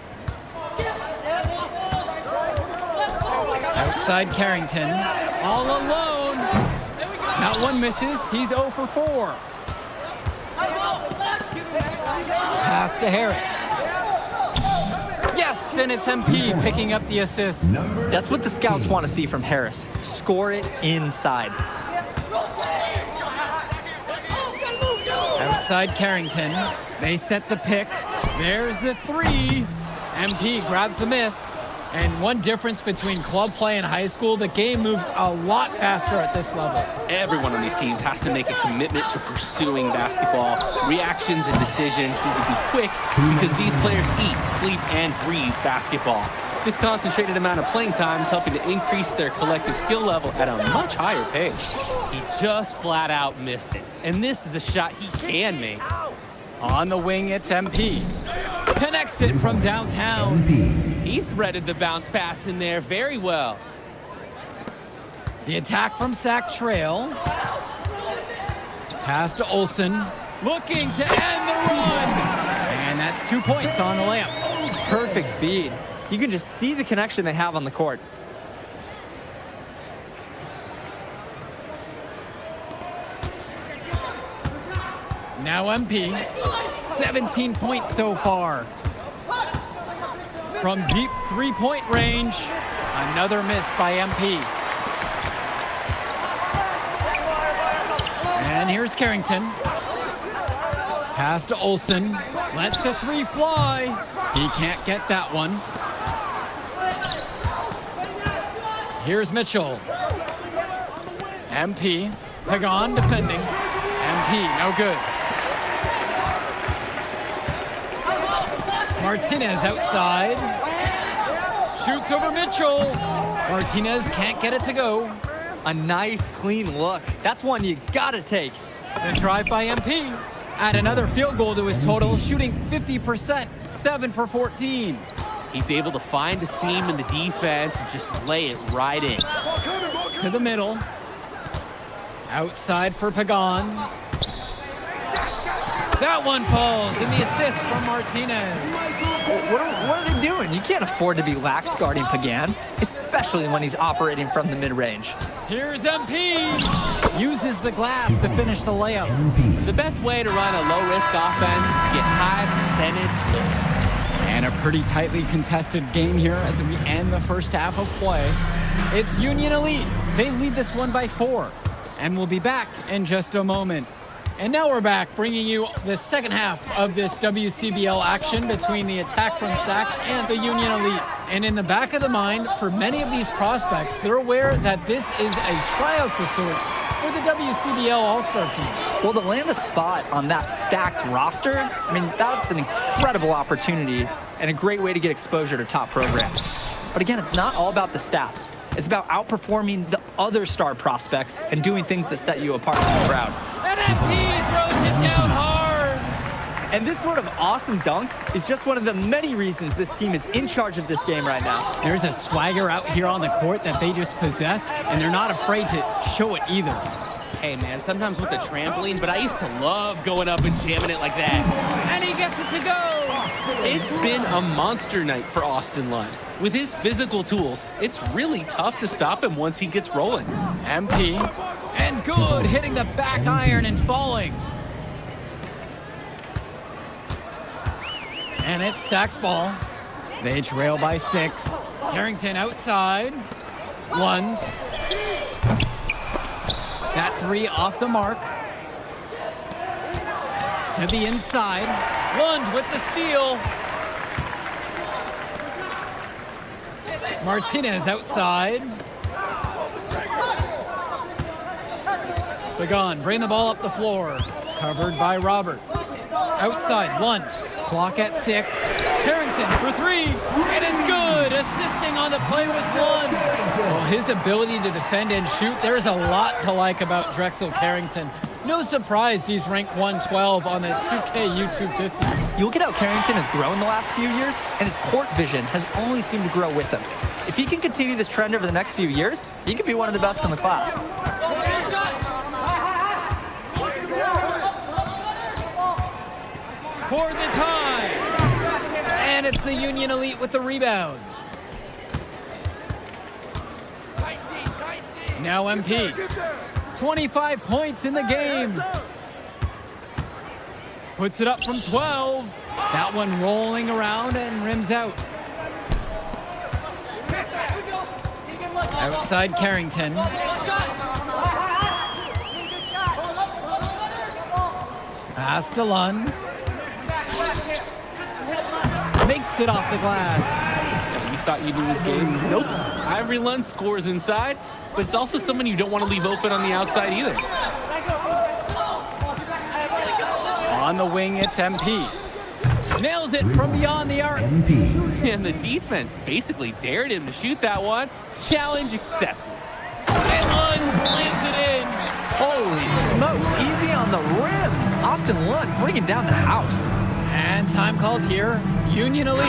Outside Carrington, all alone. Not one misses, he's 0 for 4. Pass to Harris. Yes, and it's MP picking up the assist. That's what the scouts want to see from Harris. Score it inside. Outside Carrington, they set the pick. There's the 3. MP grabs the miss. And one difference between club play and high school, the game moves a lot faster at this level. Everyone on these teams has to make a commitment to pursuing basketball. Reactions and decisions need to be quick because these players eat, sleep, and breathe basketball. This concentrated amount of playing time is helping to increase their collective skill level at a much higher pace. He just flat out missed it. And this is a shot he can make. On the wing, it's MP. Connects it from downtown. He threaded the bounce pass in there very well. The attack from Sac Trail. Pass to Olsen. Looking to end the run. And that's 2 points on the layup. Perfect feed. You can just see the connection they have on the court. Now MP. 17 points so far. From deep 3-point range, another miss by MP. And here's Carrington. Pass to Olsen. Lets the 3 fly. He can't get that one. Here's Mitchell. MP. Pagan defending. MP, no good. Martinez outside. Shoots over Mitchell. Martinez can't get it to go. A nice, clean look. That's one you gotta take. The drive by MP. Add another field goal to his total, shooting 50%, 7 for 14. He's able to find a seam in the defense and just lay it right in. To the middle. Outside for Pagan. That one falls, and the assist from Martinez. What are they doing? You can't afford to be lax guarding Pagan, especially when he's operating from the mid-range. Here's MP. Uses the glass to finish the layup. The best way to run a low-risk offense is to get high percentage looks. And a pretty tightly contested game here as we end the first half of play. It's Union Elite. They lead this one by 4. And we'll be back in just a moment. And now we're back, bringing you the second half of this WCBL action between the attack from SAC and the Union Elite. And in the back of the mind, for many of these prospects, they're aware that this is a tryout of sorts for the WCBL All-Star team. Well, to land a spot on that stacked roster, I mean, that's an incredible opportunity and a great way to get exposure to top programs. But again, it's not all about the stats. It's about outperforming the other star prospects and doing things that set you apart from the crowd. And MP throws it down hard. And this sort of awesome dunk is just one of the many reasons this team is in charge of this game right now. There's a swagger out here on the court that they just possess, and they're not afraid to show it either. Hey man, sometimes with the trampoline, but I used to love going up and jamming it like that. And he gets it to go. It's been a monster night for Austin Lund. With his physical tools, it's really tough to stop him once he gets rolling. MP, and good, hitting the back iron and falling. And it's Sac's ball. They trail by 6. Carrington outside. Lund. That three off the mark. To the inside. Lund with the steal. Martinez outside. Pagan bring the ball up the floor. Covered by Robert. Outside, Lund. Clock at 6. Carrington for 3. And it's good. Assisting on the play was Lund. Well, his ability to defend and shoot, there's a lot to like about Drexel Carrington. No surprise he's ranked 112 on the 2K YouTube 50. You look at how Carrington has grown the last few years, and his court vision has only seemed to grow with him. If he can continue this trend over the next few years, he could be one of the best in the class. For the tie. And it's the Union Elite with the rebound. Now MP. 25 points in the game. Puts it up from 12. That one rolling around and rims out. Outside Carrington. Pass to Lund. Makes it off the glass. You thought you knew his game? Nope. Ivory Lund scores inside, but it's also someone you don't want to leave open on the outside either. On the wing, it's MP. Nails it from beyond the arc. And the defense basically dared him to shoot that one. Challenge accepted. And Lund slams it in. Holy smokes, easy on the rim. Austin Lund bringing down the house. And time called here. Union Elite.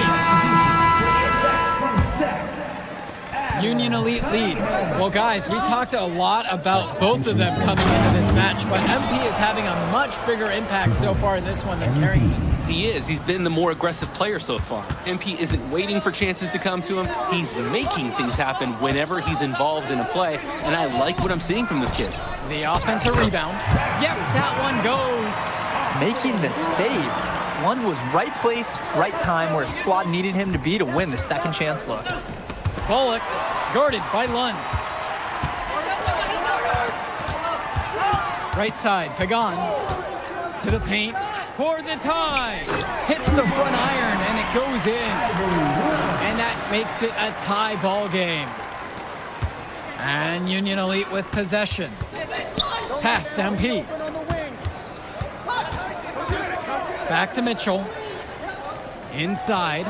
Union Elite lead. Well, guys, we talked a lot about both of them coming into this match, but MP is having a much bigger impact so far in this one than Carrington. He is. He's been the more aggressive player so far. MP isn't waiting for chances to come to him. He's making things happen whenever he's involved in a play, and I like what I'm seeing from this kid. The offensive rebound. Yep, that one goes. Making the save. Lund was right place, right time where his squad needed him to be to win the second chance look. Bullock guarded by Lund. Right side, Pagan to the paint for the tie. Hits the front iron and it goes in. And that makes it a tie ball game. And Union Elite with possession. Pass to MP. Back to Mitchell. Inside.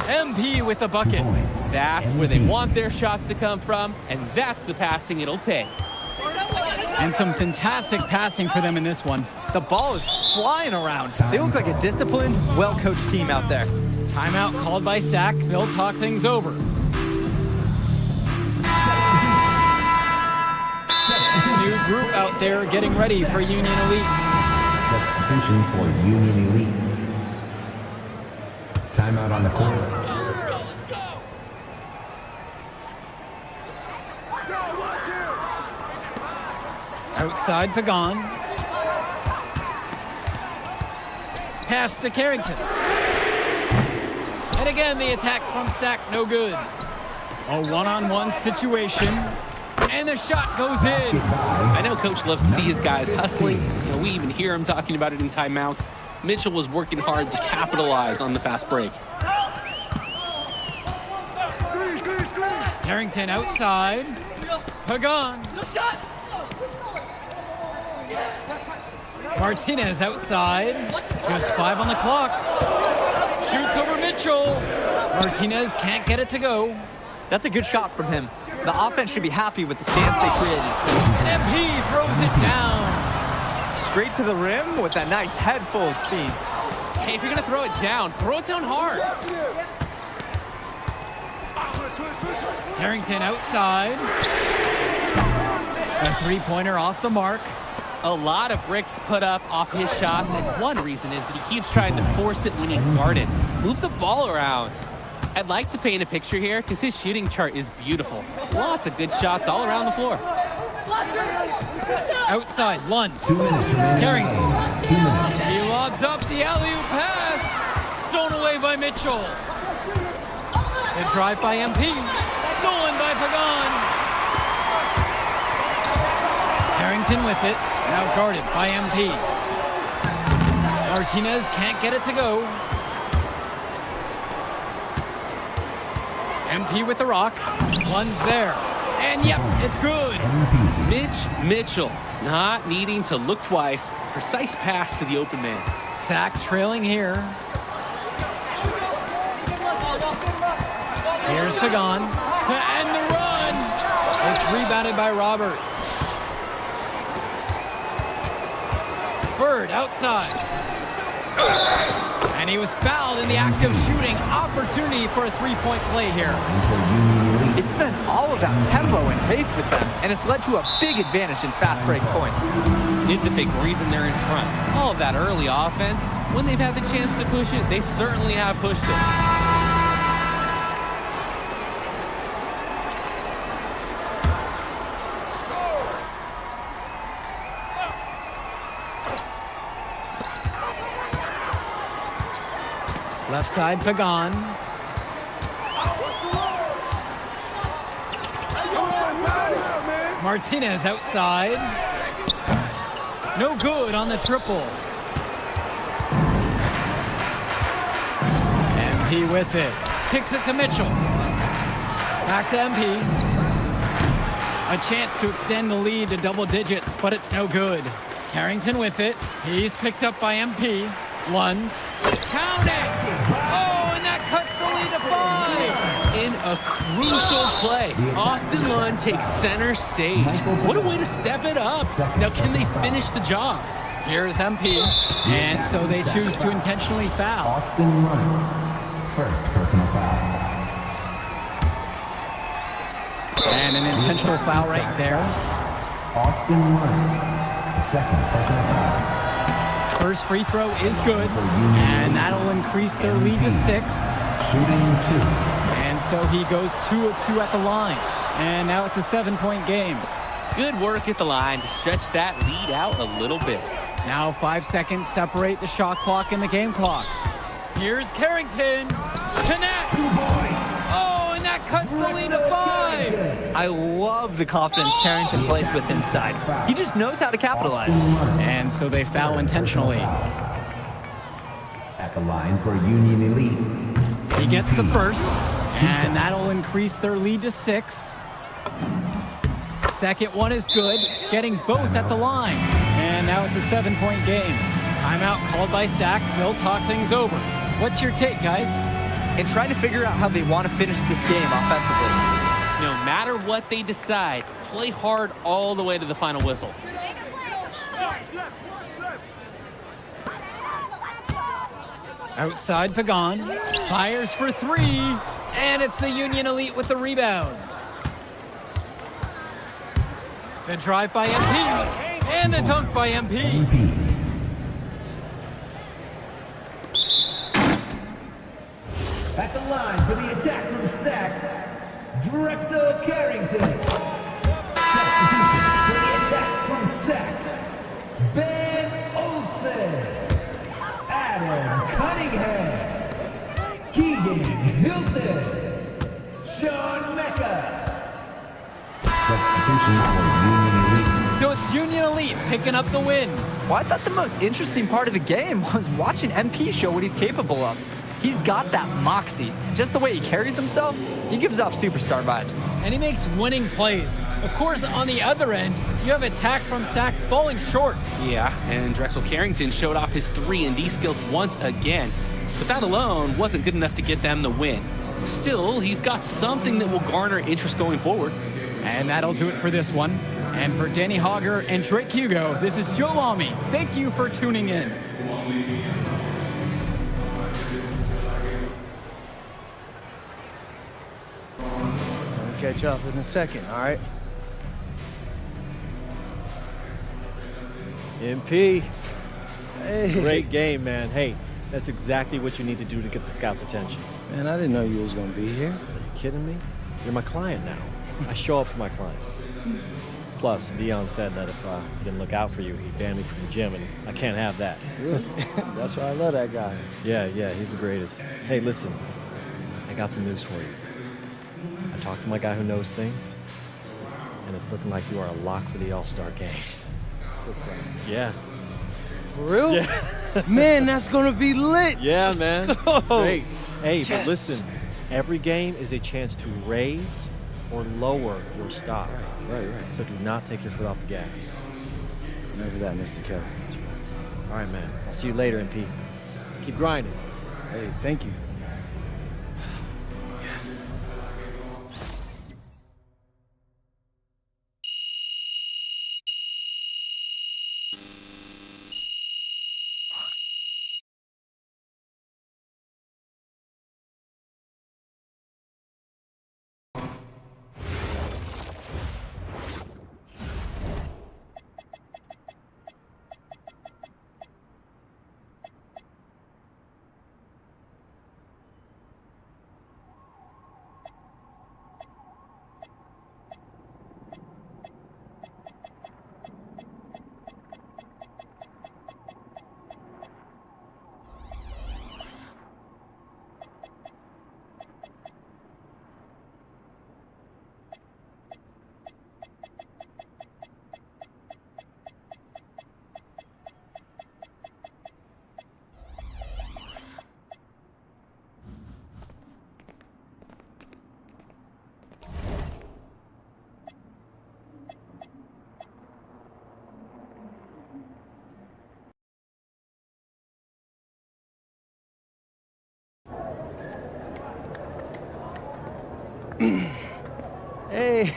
MP with the bucket. That's where they want their shots to come from, and that's the passing it'll take. And some fantastic passing for them in this one. The ball is flying around. They look like a disciplined, well-coached team out there. Timeout called by Sack. They'll talk things over. New group out there getting ready for Union Elite. Substitution for Union Elite. Timeout on the court. Outside Pagan. Pass to Carrington. And again, the attack from Sack, no good. A one-on-one situation. And the shot goes in. I know Coach loves to see his guys hustling. You know, we even hear him talking about it in timeouts. Mitchell was working hard to capitalize on the fast break. Carrington outside. Pagan. Martinez outside. Just 5 on the clock. Shoots over Mitchell. Martinez can't get it to go. That's a good shot from him. The offense should be happy with the chance they created. MP throws it down. Straight to the rim with a nice head full of steam. Hey, if you're gonna throw it down hard. Carrington outside. A three-pointer off the mark. A lot of bricks put up off his shots, and one reason is that he keeps trying to force it when he's guarded. Move the ball around. I'd like to paint a picture here because his shooting chart is beautiful. Lots of good shots all around the floor. Outside, Lund. 2 minutes remaining. Carrington. 2 minutes. He lobs up the alley-oop pass. Stolen away by Mitchell. The drive by MP. Stolen by Pagan. Carrington with it, now guarded by MP. Martinez can't get it to go. MP with the rock, Lund's there, and yep, it's good. Mitch Mitchell not needing to look twice. Precise pass to the open man. Sack trailing here. Here's Pagan to end the run. It's rebounded by Robert. Bird outside. And he was fouled in the act of shooting. Opportunity for a three-point play here. It's been all about tempo and pace with them, and it's led to a big advantage in fast break points. It's a big reason they're in front. All of that early offense, when they've had the chance to push it, they certainly have pushed it. Left side, Pagan. Martinez outside. No good on the triple. MP with it. Kicks it to Mitchell. Back to MP. A chance to extend the lead to double digits, but it's no good. Carrington with it. He's picked up by MP. Lund. Count it! Oh, and that cuts the lead to 5! In a crucial play, Austin Lund takes center stage. What a way to step it up. Now, can they finish the job? Here's MP, and so they choose to intentionally foul. Austin Lund, first personal foul. And an intentional foul right there. Austin Lund, second personal foul. First free throw is good, and that'll increase their lead to 6. Shooting 2. And so he goes 2 of 2 at the line. And now it's a 7-point game. Good work at the line to stretch that lead out a little bit. Now 5 seconds separate the shot clock and the game clock. Here's Carrington. Connect. 2 points. Oh, and that cuts the lead to 5. I love the confidence Carrington plays with inside. He just knows how to capitalize. And so they foul intentionally. At the line for Union Elite. He gets the first, and that'll increase their lead to 6. Second one is good, getting both at the line. And now it's a 7-point game. Timeout called by Sack. They'll talk things over. What's your take, guys? And trying to figure out how they want to finish this game offensively. No matter what they decide, play hard all the way to the final whistle. Outside Pagan, fires for 3, and it's the Union Elite with the rebound. The drive by MP, and the dunk by MP. At the line for the attack from Sack, Drexel Carrington. Substitution for the attack from Sack, Ben Olsen. Adam Cunningham. Keegan Hilton. Sean Mecca. Substitution for Union Elite. So it's Union Elite picking up the win. Well, I thought the most interesting part of the game was watching MP show what he's capable of. He's got that moxie. Just the way he carries himself, he gives off superstar vibes. And he makes winning plays. Of course, on the other end, you have attack from Sack falling short. Yeah, and Drexel Carrington showed off his 3-and-D skills once again. But that alone wasn't good enough to get them the win. Still, he's got something that will garner interest going forward. And that'll do it for this one. And for Danny Hogger and Drake Hugo, this is Joe Lamy. Thank you for tuning in. Catch up in a second, all right? MP. Hey. Great game, man. Hey, that's exactly what you need to do to get the scouts' attention. Man, I didn't know you was gonna be here. Are you kidding me? You're my client now. I show up for my clients. Plus, Dion said that if I didn't look out for you, he'd ban me from the gym, and I can't have that. Really? That's why I love that guy. Yeah, he's the greatest. Hey, listen, I got some news for you. I talked to my guy who knows things, and it's looking like you are a lock for the All-Star game. play. Yeah. For real? Yeah. Man, that's gonna be lit. Yeah, Let's man. go. It's great. Hey, Yes. but listen, every game is a chance to raise or lower your stock. Right. So do not take your foot off the gas. Remember that, Mr. Kelly. All right, man. I'll see you later, MP. Keep grinding. Hey, thank you.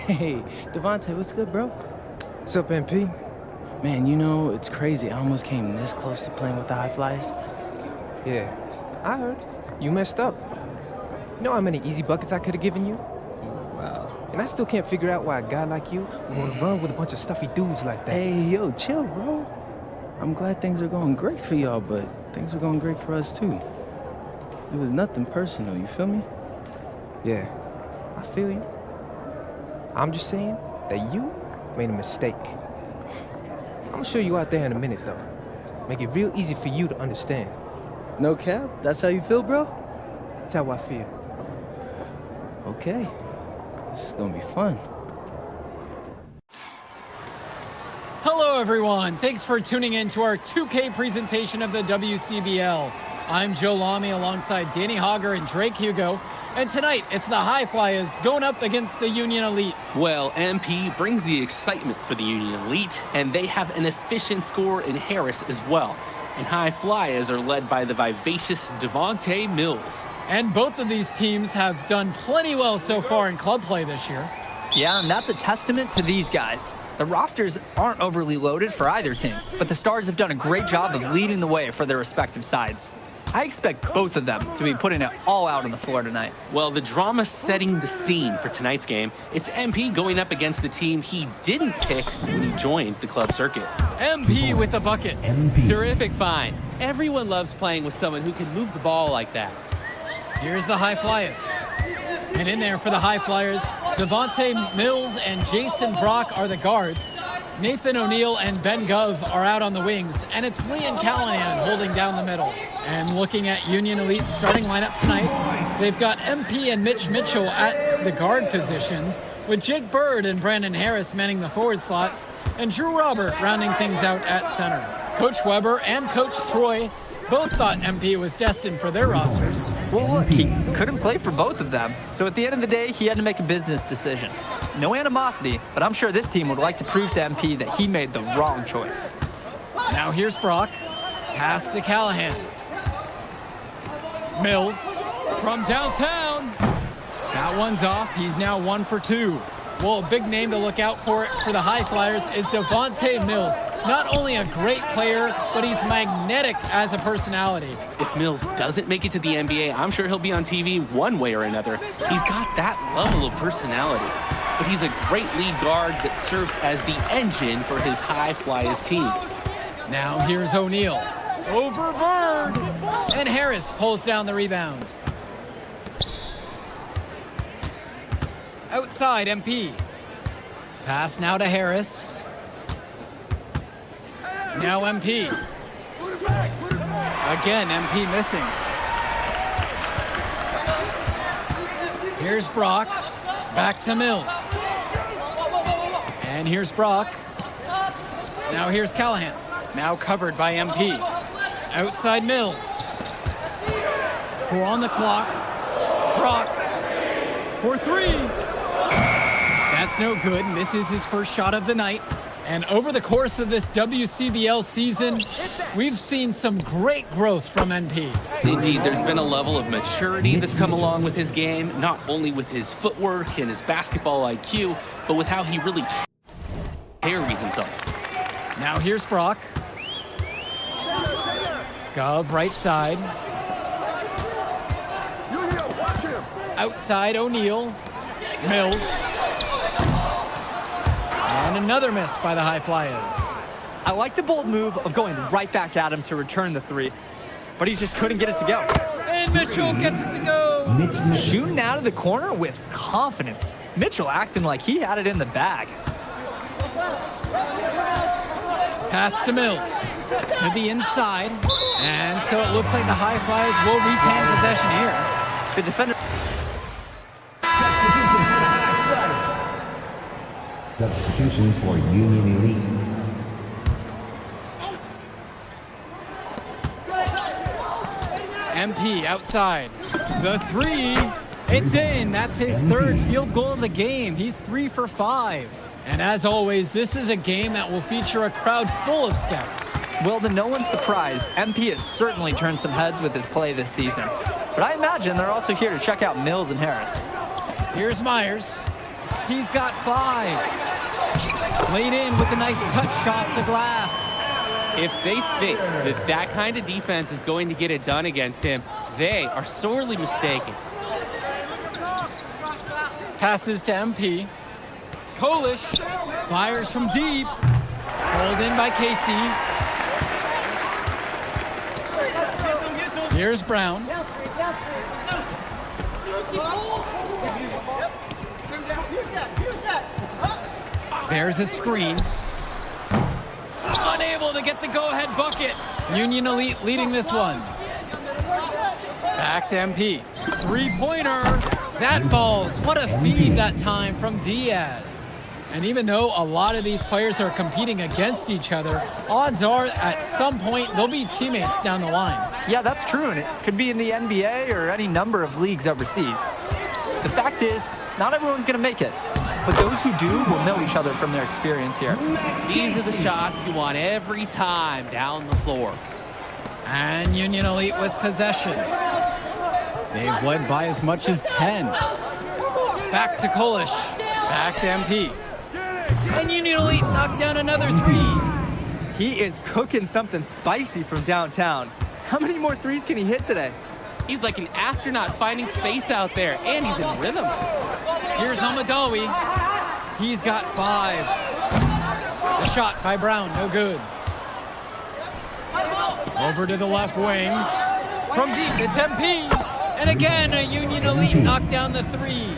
Hey, Devontae, what's good, bro? What's up, MP? Man, you know, it's crazy. I almost came this close to playing with the High Flyers. Yeah, I heard. You messed up. You know how many easy buckets I could have given you? Wow. And I still can't figure out why a guy like you would want to run with a bunch of stuffy dudes like that. Hey, yo, chill, bro. I'm glad things are going great for y'all, but things are going great for us, too. It was nothing personal, you feel me? Yeah, I feel you. I'm just saying that you made a mistake. I'm gonna show you out there in a minute, though. Make it real easy for you to understand. No cap? That's how you feel, bro? That's how I feel. Okay. This is gonna be fun. Hello, everyone. Thanks for tuning in to our 2K presentation of the WCBL. I'm Joe Lamy alongside Danny Hogger and Drake Hugo. And tonight, it's the High Flyers going up against the Union Elite. Well, MP brings the excitement for the Union Elite, and they have an efficient scorer in Harris as well. And High Flyers are led by the vivacious Devontae Mills. And both of these teams have done plenty well so far in club play this year. Yeah, and that's a testament to these guys. The rosters aren't overly loaded for either team, but the Stars have done a great job of leading the way for their respective sides. I expect both of them to be putting it all out on the floor tonight. Well, the drama setting the scene for tonight's game, it's MP going up against the team he didn't pick when he joined the club circuit. MP with the bucket. Terrific find. Everyone loves playing with someone who can move the ball like that. Here's the High Flyers. And in there for the High Flyers, Devontae Mills and Jason Brock are the guards. Nathan O'Neill and Ben Gov are out on the wings, and it's Leon Callahan holding down the middle. And looking at Union Elite's starting lineup tonight, they've got MP and Mitch Mitchell at the guard positions, with Jake Bird and Brandon Harris manning the forward slots, and Drew Robert rounding things out at center. Coach Weber and Coach Troy both thought MP was destined for their rosters. Well, look, he couldn't play for both of them, so at the end of the day, he had to make a business decision. No animosity, but I'm sure this team would like to prove to MP that he made the wrong choice. Now here's Brock. Pass to Callahan. Mills from downtown. That one's off. He's now 1 for 2. Well, a big name to look out for the High Flyers is Devontae Mills. Not only a great player, but he's magnetic as a personality. If Mills doesn't make it to the NBA, I'm sure he'll be on TV one way or another. He's got that level of personality. But he's a great lead guard that serves as the engine for his High Flyers team. Now here's O'Neill. Over Bird. And Harris pulls down the rebound. Outside MP. Pass now to Harris. Now MP. Again, MP missing. Here's Brock. Back to Mills. And here's Brock. Now here's Callahan. Now covered by MP. Outside Mills. 4 on the clock. Brock for 3. That's no good. Misses his first shot of the night. And over the course of this WCBL season, we've seen some great growth from NP. Indeed, there's been a level of maturity that's come along with his game, not only with his footwork and his basketball IQ, but with how he really carries himself. Now here's Brock. Gov right side. Outside O'Neal. Mills. And another miss by the High Flyers. I like the bold move of going right back at him to return the 3, but he just couldn't get it to go. And Mitchell gets it to go. Shooting out of the corner with confidence. Mitchell acting like he had it in the bag. Pass to Mills. To the inside. And so it looks like the High Flyers will retain possession here. The defender... Substitution for Union Elite. MP outside. The 3. It's in. That's his 3rd field goal of the game. He's 3 for 5. And as always, this is a game that will feature a crowd full of scouts. Well, to no one's surprise, MP has certainly turned some heads with his play this season. But I imagine they're also here to check out Mills and Harris. Here's Myers. He's got 5. Laid in with a nice cut shot off the glass. If they think that that kind of defense is going to get it done against him, they are sorely mistaken. Passes to MP. Kolish fires from deep. Pulled in by Casey. Here's Brown. There's a screen. Unable to get the go-ahead bucket. Union Elite leading this one. Back to MP. 3-pointer. That falls. What a feed that time from Diaz. And even though a lot of these players are competing against each other, odds are at some point they'll be teammates down the line. Yeah, that's true, and it could be in the NBA or any number of leagues overseas. The fact is, not everyone's going to make it, but those who do will know each other from their experience here. These are the shots you want every time down the floor. And Union Elite with possession. They've led by as much as 10. Back to Kolish. Back to MP. And Union Elite knocked down another 3. He is cooking something spicy from downtown. How many more 3s can he hit today? He's like an astronaut finding space out there, and he's in rhythm. Here's Hamadawi. He's got 5. The shot by Brown, no good. Over to the left wing. From deep, it's MP. And again, a Union Elite knocked down the 3.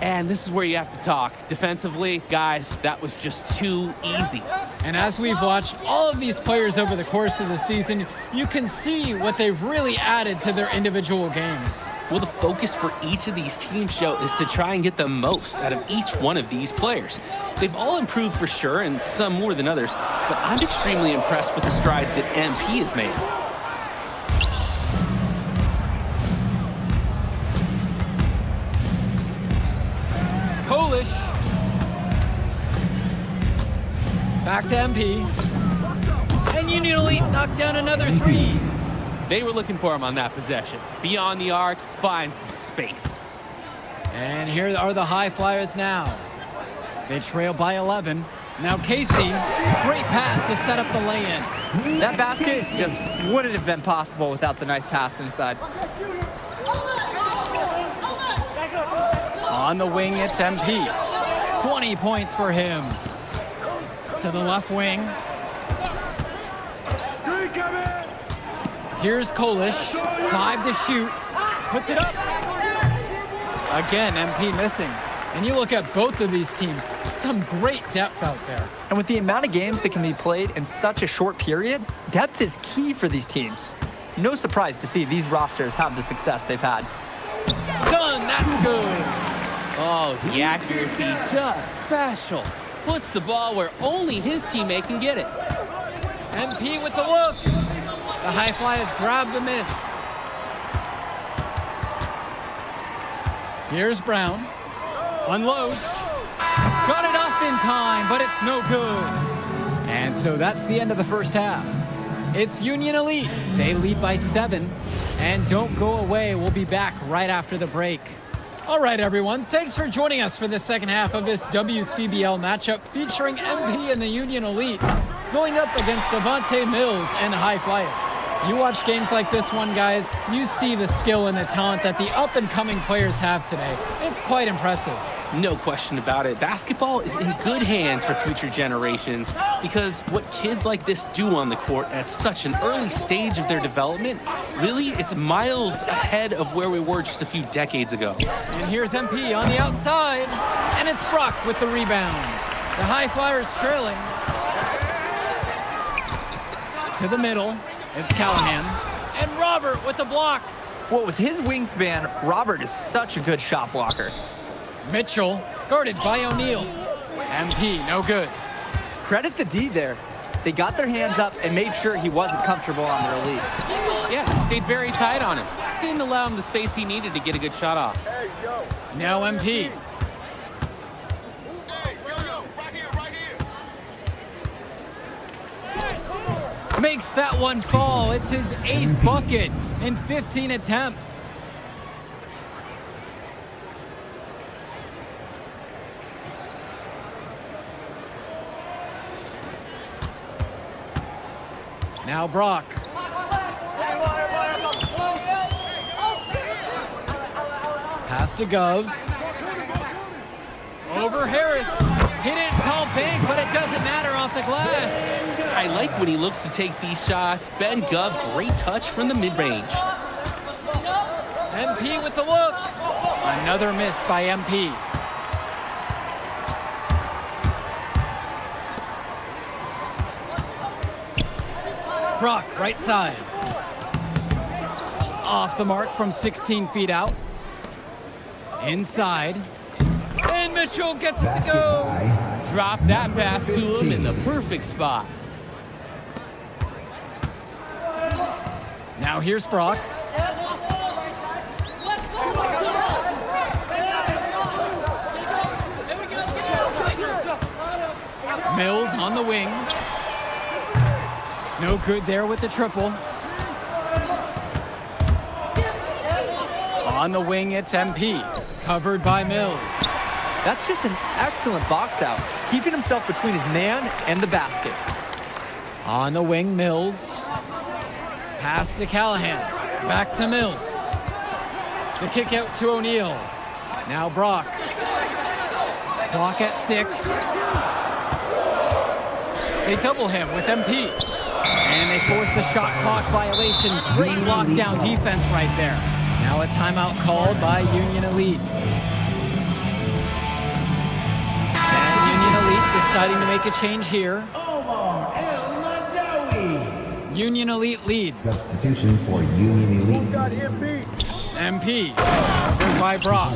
And this is where you have to talk. Defensively, guys, that was just too easy. And as we've watched all of these players over the course of the season, you can see what they've really added to their individual games. Well, the focus for each of these teams show is to try and get the most out of each one of these players. They've all improved for sure, and some more than others, but I'm extremely impressed with the strides that MP has made. Kolish. Back to MP. And Union Elite knocked down another 3. They were looking for him on that possession. Beyond the arc, find some space. And here are the High Flyers now. They trail by 11. Now Casey, great pass to set up the lay-in. That basket just wouldn't have been possible without the nice pass inside. On the wing, it's MP. 20 points for him. To the left wing. Here's Kolish. 5 to shoot. Puts it up. Again, MP missing. And you look at both of these teams, some great depth out there. And with the amount of games that can be played in such a short period, depth is key for these teams. No surprise to see these rosters have the success they've had. Done, that's good. Oh, the accuracy, just special. Puts the ball where only his teammate can get it. MP with the look. The high flyers grab the miss. Here's Brown. Unloads. Got it up in time, but it's no good. And so that's the end of the first half. It's Union Elite. They lead by 7. And don't go away. We'll be back right after the break. All right, everyone. Thanks for joining us for the second half of this WCBL matchup featuring MP and the Union Elite going up against Devontae Mills and High Flyers. You watch games like this one, guys, you see the skill and the talent that the up-and-coming players have today. It's quite impressive. No question about it. Basketball is in good hands for future generations because what kids like this do on the court at such an early stage of their development, really, it's miles ahead of where we were just a few decades ago. And here's MP on the outside, and it's Brock with the rebound. The High Flyers trailing. To the middle, it's Callahan, and Robert with the block. Well, with his wingspan, Robert is such a good shot blocker. Mitchell, guarded by O'Neal. MP, no good. Credit the D there. They got their hands up and made sure he wasn't comfortable on the release. Yeah, stayed very tight on him. Didn't allow him the space he needed to get a good shot off. Now MP. Makes that one fall. It's his 8th bucket in 15 attempts. Now Brock. Pass to Gov. Over Harris. He didn't call bank, but it doesn't matter off the glass. I like when he looks to take these shots. Ben Gov, great touch from the mid-range. MP with the look. Another miss by MP. Brock, right side. Off the mark from 16 feet out. Inside. And Mitchell gets it to go. Drop that pass to him in the perfect spot. Now here's Brock. Mills on the wing. No good there with the triple. On the wing, it's MP. Covered by Mills. That's just an excellent box out, keeping himself between his man and the basket. On the wing, Mills. Pass to Callahan. Back to Mills. The kick out to O'Neal. Now Brock. Clock at 6. They double him with MP. And they force the shot clock violation. Great lockdown defense right there. Now a timeout called by Union Elite. And Union Elite deciding to make a change here. Union Elite leads. Substitution for Union Elite. MP. Covered by Brock.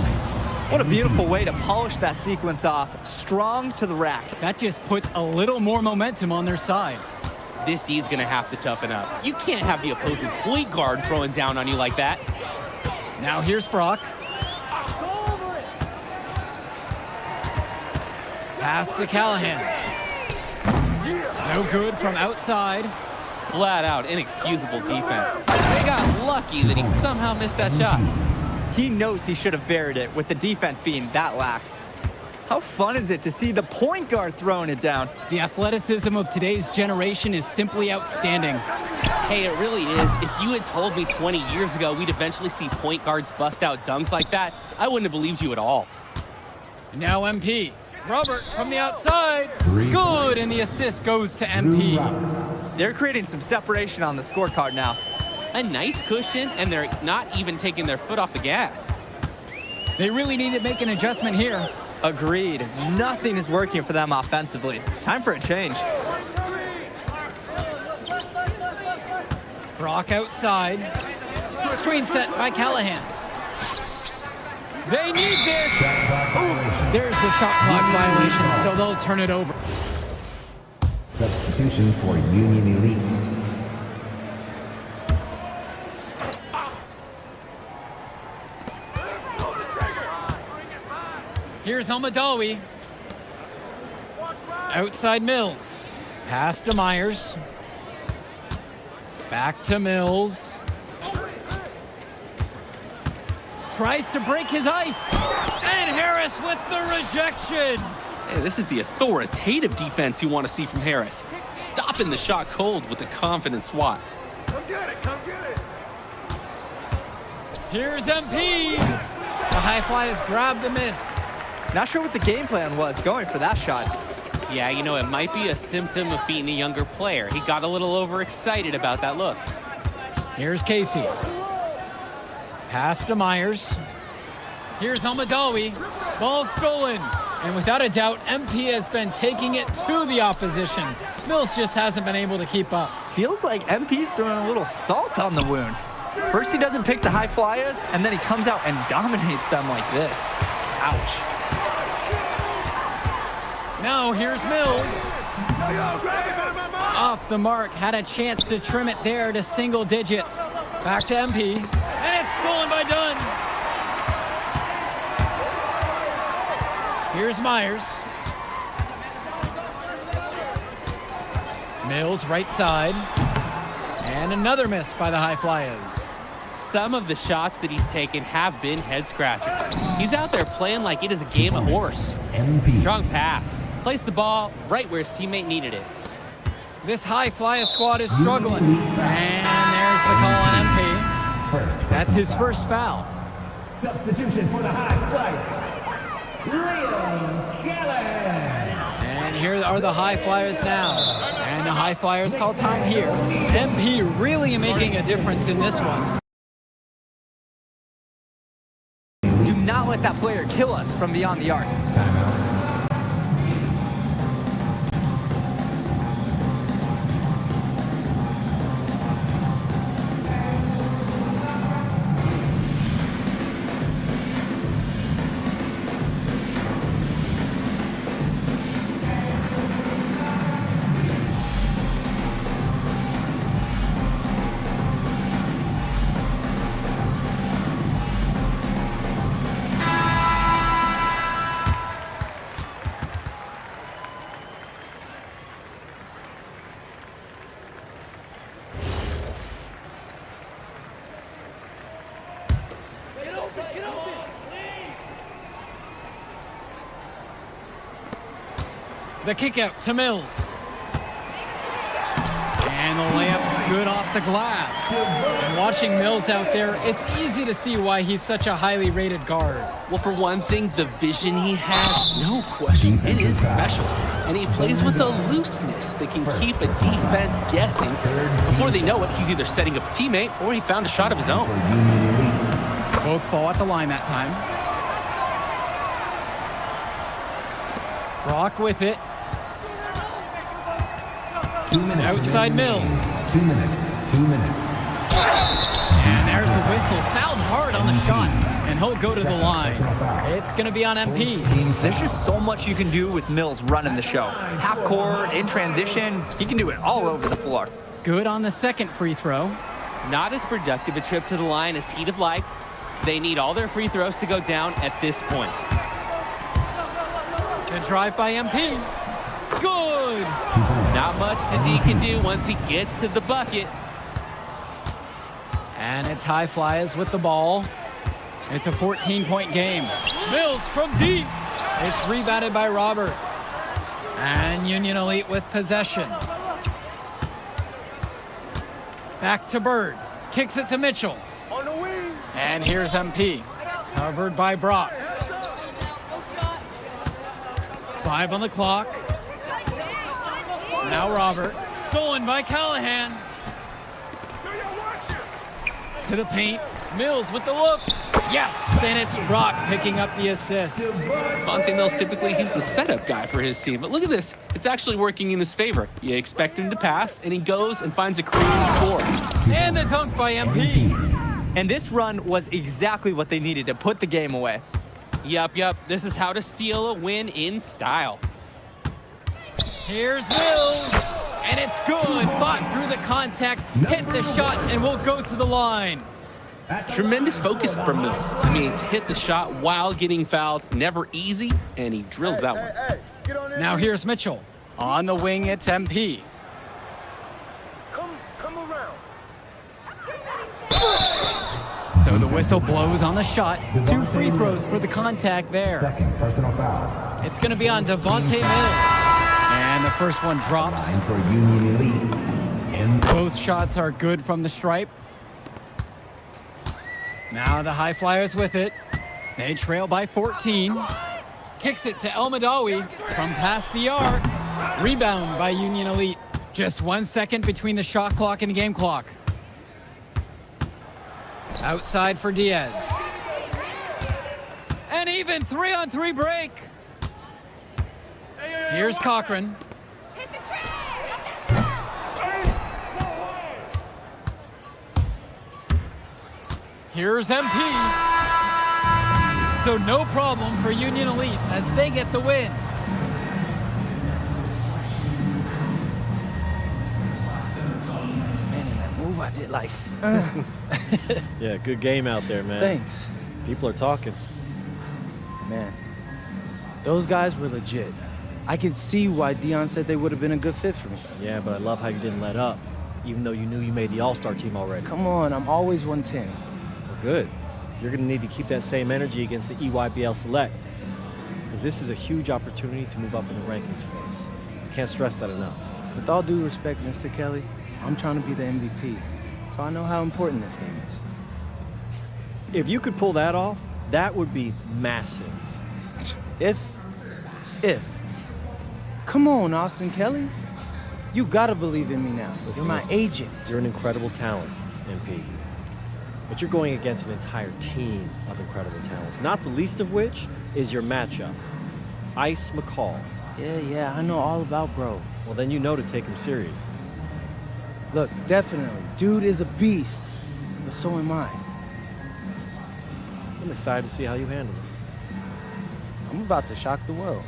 What a beautiful way to polish that sequence off. Strong to the rack. That just puts a little more momentum on their side. This D's gonna have to toughen up. You can't have the opposing point guard throwing down on you like that. Now here's Brock. Pass to Callahan. No good from outside. Flat out inexcusable defense. They got lucky that he somehow missed that shot. He knows he should have buried it with the defense being that lax. How fun is it to see the point guard throwing it down? The athleticism of today's generation is simply outstanding. Hey, it really is. If you had told me 20 years ago we'd eventually see point guards bust out dunks like that, I wouldn't have believed you at all. Now MP. Robert from the outside. Good, and the assist goes to MP. They're creating some separation on the scorecard now. A nice cushion, and they're not even taking their foot off the gas. They really need to make an adjustment here. Agreed. Nothing is working for them offensively. Time for a change. Brock outside. Screen set by Callahan. They need this. Ooh, there's the shot clock violation, so they'll turn it over. Substitution for Union Elite. Here's Almadawi. Outside Mills. Pass to Myers. Back to Mills. Tries to break his ice. And Harris with the rejection. Hey, this is the authoritative defense you want to see from Harris. Stopping the shot cold with a confident swat. Come get it, come get it. Here's MP. The High Flyers grab the miss. Not sure what the game plan was going for that shot. Yeah, you know, it might be a symptom of being a younger player. He got a little overexcited about that look. Here's Casey. Pass to Myers. Here's Almadawi. Ball stolen. And without a doubt, MP has been taking it to the opposition. Mills just hasn't been able to keep up. Feels like MP's throwing a little salt on the wound. First he doesn't pick the High Flyers, and then he comes out and dominates them like this. Ouch. Now here's Mills. Off the mark, had a chance to trim it there to single digits. Back to MP, and it's stolen by Dunn. Here's Myers. Mills right side. And another miss by the High Flyers. Some of the shots that he's taken have been head scratchers. He's out there playing like it is a game of horse. Strong pass. Placed the ball right where his teammate needed it. This High Flyer squad is struggling. And there's the call on MP. That's his first foul. Substitution for the High Flyers. Liam Callahan. And here are the High Flyers now. And the High Flyers call time here. MP really making a difference in this one. Do not let that player kill us from beyond the arc. Timeout. The kick out to Mills. And the layup's good off the glass. And watching Mills out there, it's easy to see why he's such a highly rated guard. Well, for one thing, the vision he has, no question, it is special. And he plays with a looseness that can keep a defense guessing. Before they know it, he's either setting up a teammate or he found a shot of his own. Both fall at the line that time. Brock with it. 2 minutes. Outside Mills. 2 minutes. 2 minutes. And there's the whistle. Fouled hard on the shot. And he'll go to the line. It's going to be on MP. There's just so much you can do with Mills running the show. Half court, in transition, he can do it all over the floor. Good on the second free throw. Not as productive a trip to the line as he'd have liked. They need all their free throws to go down at this point. The drive by MP. Good. Not much that D can do once he gets to the bucket. And it's High Flyers with the ball. It's a 14-point game. Mills from deep. It's rebounded by Robert. And Union Elite with possession. Back to Bird. Kicks it to Mitchell. On the wing. And here's MP. Covered by Brock. 5 on the clock. Now Robert. Stolen by Callahan. To the paint. Mills with the look. Yes! And it's Brock picking up the assist. Monte Mills, typically he's the setup guy for his team. But look at this. It's actually working in his favor. You expect him to pass, and he goes and finds a creative score. And the dunk by MP. And this run was exactly what they needed to put the game away. Yep. This is how to seal a win in style. Here's Mills, and it's good. Fought through the contact, hit the shot, and will go to the line. Tremendous focus from Mills. I mean, to hit the shot while getting fouled, never easy, and he drills that one. Now here's Mitchell. On the wing, it's MP. Come around. So the whistle blows on the shot. 2 free throws for the contact there. Second personal foul. It's going to be on Devontae Mills. And the first one drops. Line for Union Elite. And Both shots are good from the stripe. Now the High Flyers with it. They trail by 14. Kicks it to El Madawi from past the arc. Rebound by Union Elite. Just 1 second between the shot clock and game clock. Outside for Diaz. An even 3-on-3 break. Here's Cochran. Here's MP. So no problem for Union Elite as they get the win. Man, that move I did like. Yeah, good game out there, man. Thanks. People are talking. Man, those guys were legit. I could see why Dion said they would have been a good fit for me. Yeah, but I love how you didn't let up, even though you knew you made the All-Star team already. Come on, I'm always 110. Well, good. You're going to need to keep that same energy against the EYBL Select, because this is a huge opportunity to move up in the rankings for us. I can't stress that enough. With all due respect, Mr. Kelly, I'm trying to be the MVP, so I know how important this game is. If you could pull that off, that would be massive. If. Come on, Austin Kelly. You gotta believe in me now. You're my agent. You're an incredible talent, MP. But you're going against an entire team of incredible talents, not the least of which is your matchup, Ice McCall. Yeah, I know all about bro. Well, then you know to take him seriously. Look, definitely, dude is a beast, but so am I. I'm excited to see how you handle it. I'm about to shock the world.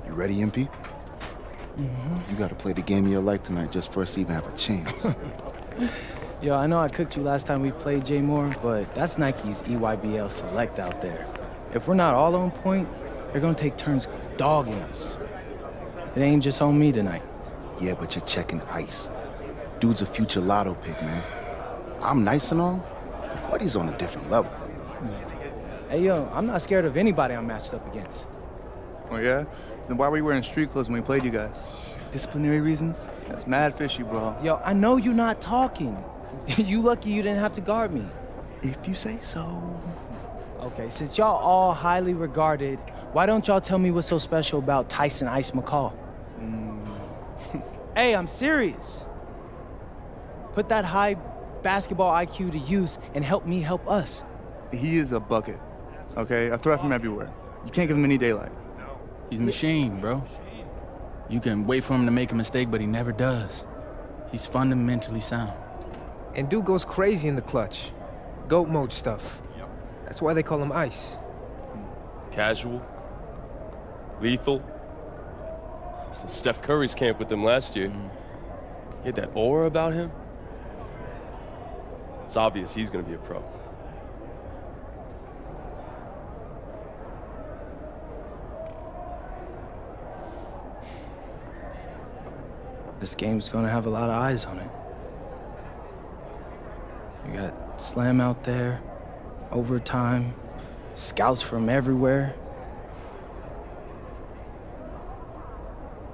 You ready, MP? You gotta play the game of your life tonight just for us to even have a chance. Yo, I know I cooked you last time we played J Moore, but that's Nike's EYBL Select out there. If we're not all on point, they're gonna take turns dogging us. It ain't just on me tonight. Yeah, but you're checking Ice. Dude's a future lotto pick, man. I'm nice and all, but he's on a different level. Hey, yo, I'm not scared of anybody I'm matched up against. Oh, yeah? Then why were you wearing street clothes when we played you guys? Disciplinary reasons? That's mad fishy, bro. Yo, I know you're not talking. You lucky you didn't have to guard me. If you say so. Okay, since y'all all highly regarded, why don't y'all tell me what's so special about Tyson Ice McCall? Hey, I'm serious. Put that high basketball IQ to use and help me help us. He is a bucket, okay? A threat from everywhere. You can't give him any daylight. He's a machine, bro. You can wait for him to make a mistake, but he never does. He's fundamentally sound. And dude goes crazy in the clutch. GOAT mode stuff. That's why they call him Ice. Casual. Lethal. I was in Steph Curry's camp with him last year. He had that aura about him. It's obvious he's gonna be a pro. This game's gonna have a lot of eyes on it. You got Slam out there, overtime, scouts from everywhere.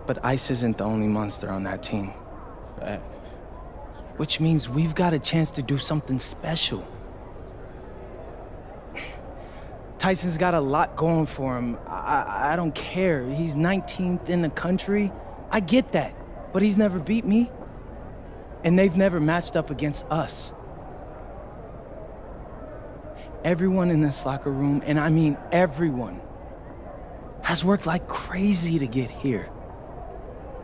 But Ice isn't the only monster on that team. Fact. Which means we've got a chance to do something special. Tyson's got a lot going for him. I don't care. He's 19th in the country. I get that. But he's never beat me. And they've never matched up against us. Everyone in this locker room, and I mean everyone, has worked like crazy to get here.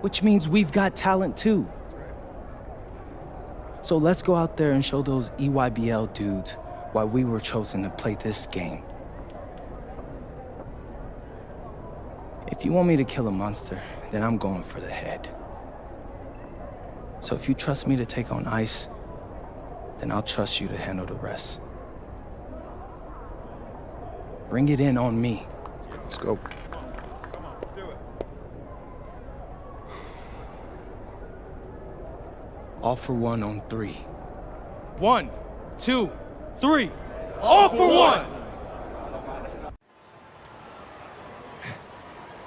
Which means we've got talent too. So let's go out there and show those EYBL dudes why we were chosen to play this game. If you want me to kill a monster, then I'm going for the head. So if you trust me to take on Ice, then I'll trust you to handle the rest. Bring it in on me. Let's go. All for one on 3. 1, 2, 3. All for one!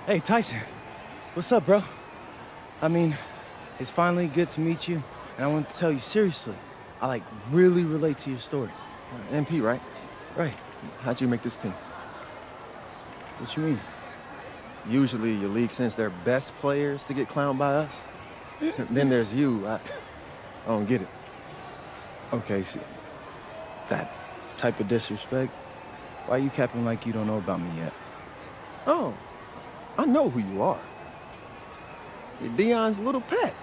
Hey, Tyson. What's up, bro? I mean, it's finally good to meet you, and I want to tell you seriously, I really relate to your story. MP, right? Right. How'd you make this team? What you mean? Usually your league sends their best players to get clowned by us. Then there's you. I don't get it. Okay, see, that type of disrespect, why you capping like you don't know about me yet? Oh, I know who you are. You're Dion's little pet.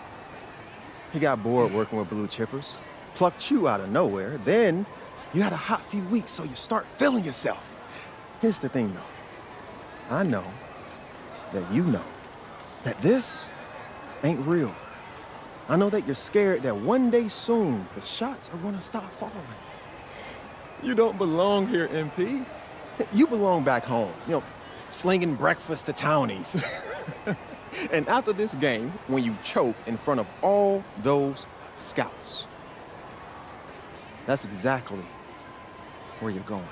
He got bored working with blue chippers, plucked you out of nowhere, then you had a hot few weeks, so you start feeling yourself. Here's the thing, though. I know that you know that this ain't real. I know that you're scared that one day soon the shots are gonna stop falling. You don't belong here, MP. You belong back home, slinging breakfast to townies. And after this game, when you choke in front of all those scouts, that's exactly where you're going.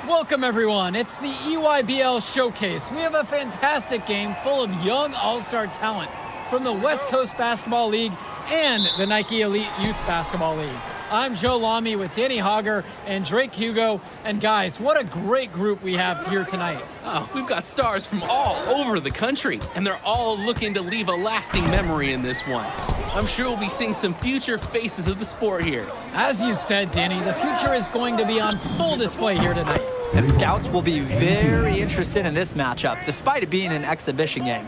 Welcome, everyone. It's the EYBL Showcase. We have a fantastic game full of young all-star talent from the West Coast Basketball League and the Nike Elite Youth Basketball League. I'm Joe Lamy with Danny Hogger and Drake Hugo. And guys, what a great group we have here tonight. Oh, we've got stars from all over the country, and they're all looking to leave a lasting memory in this one. I'm sure we'll be seeing some future faces of the sport here. As you said, Danny, the future is going to be on full display here tonight. And scouts will be very interested in this matchup, despite it being an exhibition game.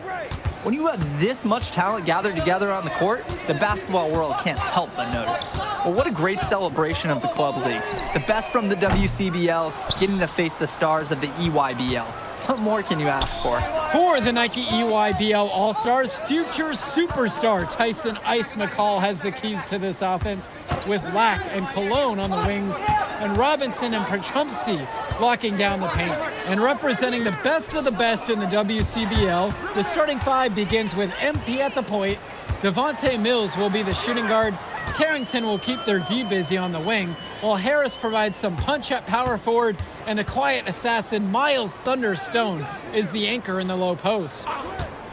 When you have this much talent gathered together on the court, the basketball world can't help but notice. Well, what a great celebration of the club leagues. The best from the WCBL getting to face the stars of the EYBL. What more can you ask for? For the Nike EYBL All-Stars, future superstar Tyson Ice McCall has the keys to this offense, with Lack and Cologne on the wings, and Robinson and Pachumsi locking down the paint. And representing the best of the best in the WCBL, the starting five begins with MP at the point. Devontae Mills will be the shooting guard. Carrington will keep their D busy on the wing, while Harris provides some punch at power forward, and the quiet assassin Miles Thunderstone is the anchor in the low post.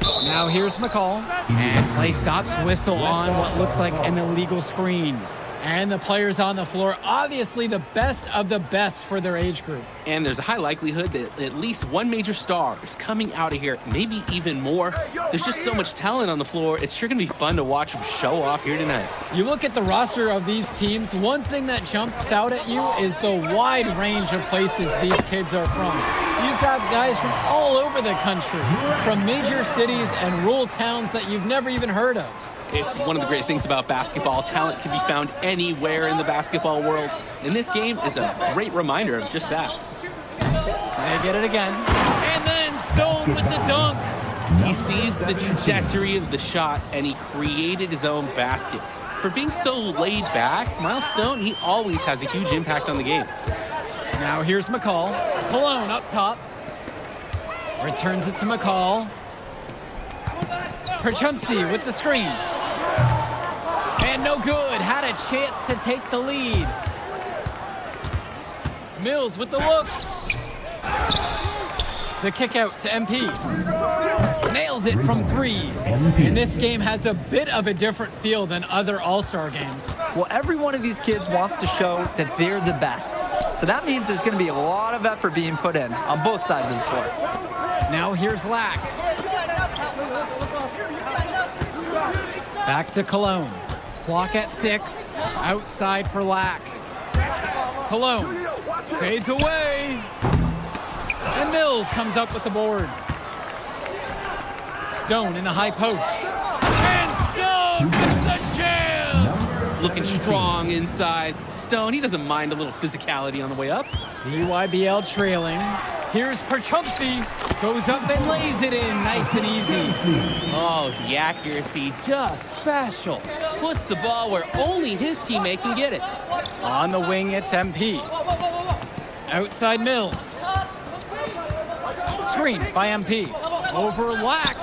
Now here's McCall, and play stops, whistle on what looks like an illegal screen. And the players on the floor, obviously the best of the best for their age group. And there's a high likelihood that at least one major star is coming out of here, maybe even more. There's just so much talent on the floor. It's sure going to be fun to watch them show off here tonight. You look at the roster of these teams, one thing that jumps out at you is the wide range of places these kids are from. You've got guys from all over the country, from major cities and rural towns that you've never even heard of. It's one of the great things about basketball. Talent can be found anywhere in the basketball world, and this game is a great reminder of just that. They get it again. And then Stone with the dunk. He sees the trajectory of the shot, and he created his own basket. For being so laid back, Miles Stone, he always has a huge impact on the game. Now here's McCall. Cologne up top. Returns it to McCall. Perchumsey with the screen. And no good. Had a chance to take the lead. Mills with the look. The kick out to MP. Nails it from 3. And this game has a bit of a different feel than other All-Star games. Well, every one of these kids wants to show that they're the best. So that means there's going to be a lot of effort being put in on both sides of the floor. Now here's Lack. Back to Cologne. Clock at 6. Outside for Lack. Cologne fades away. And Mills comes up with the board. Stone in the high post. And Stone with the jam! Looking strong inside. Stone, he doesn't mind a little physicality on the way up. EYBL trailing. Here's Perchumsey. Goes up and lays it in. Nice and easy. Oh, the accuracy, just special. Puts the ball where only his teammate can get it. On the wing, it's MP. Outside Mills. Screen by MP. Over Lack.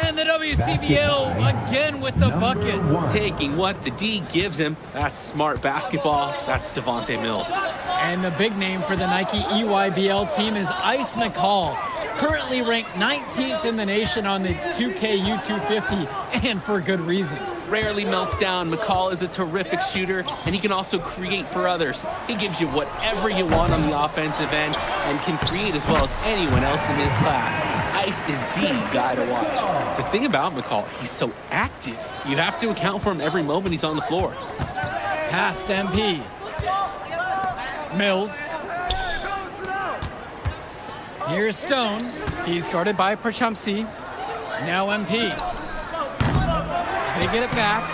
And the WCBL again with the bucket. Taking what the D gives him. That's smart basketball. That's Devontae Mills. And the big name for the Nike EYBL team is Ice McCall. Currently ranked 19th in the nation on the 2K U250, and for good reason. Rarely melts down. McCall is a terrific shooter, and he can also create for others. He gives you whatever you want on the offensive end and can create as well as anyone else in his class. Ice is the guy to watch. The thing about McCall, he's so active. You have to account for him every moment he's on the floor. Past MP. Mills. Here's Stone. He's guarded by Perchumsey. Now MP. They get it back.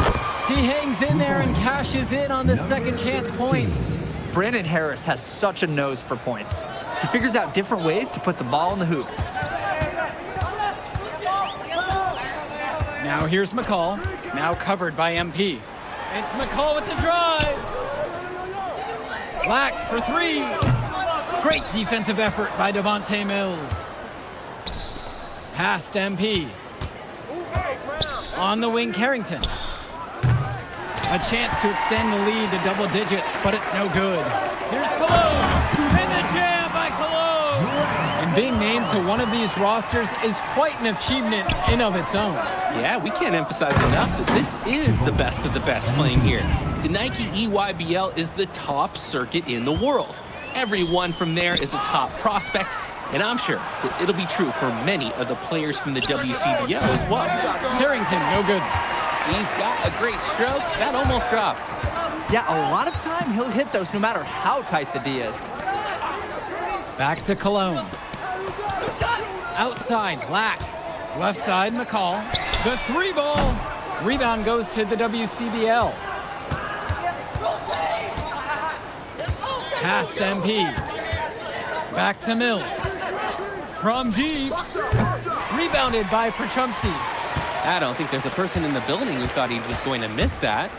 He hangs in there and cashes in on the second chance points. Brandon Harris has such a nose for points. He figures out different ways to put the ball in the hoop. Now here's McCall. Now covered by MP. It's McCall with the drive. Lack for 3. Great defensive effort by Devontae Mills. Past MP. On the wing, Carrington. A chance to extend the lead to double digits, but it's no good. Here's Cologne. And the jam by Cologne. And being named to one of these rosters is quite an achievement in of its own. Yeah, we can't emphasize enough that this is the best of the best playing here. The Nike EYBL is the top circuit in the world. Everyone from there is a top prospect, and I'm sure that it'll be true for many of the players from the WCBL as well. Carrington, no good. He's got a great stroke. That almost dropped. Yeah, a lot of time he'll hit those no matter how tight the D is. Back to Cologne. Outside, Lack. Left side, McCall. The 3-ball. Rebound goes to the WCBL. Past MP. Back to Mills. From deep. Rebounded by Perchumsey. I don't think there's a person in the building who thought he was going to miss that.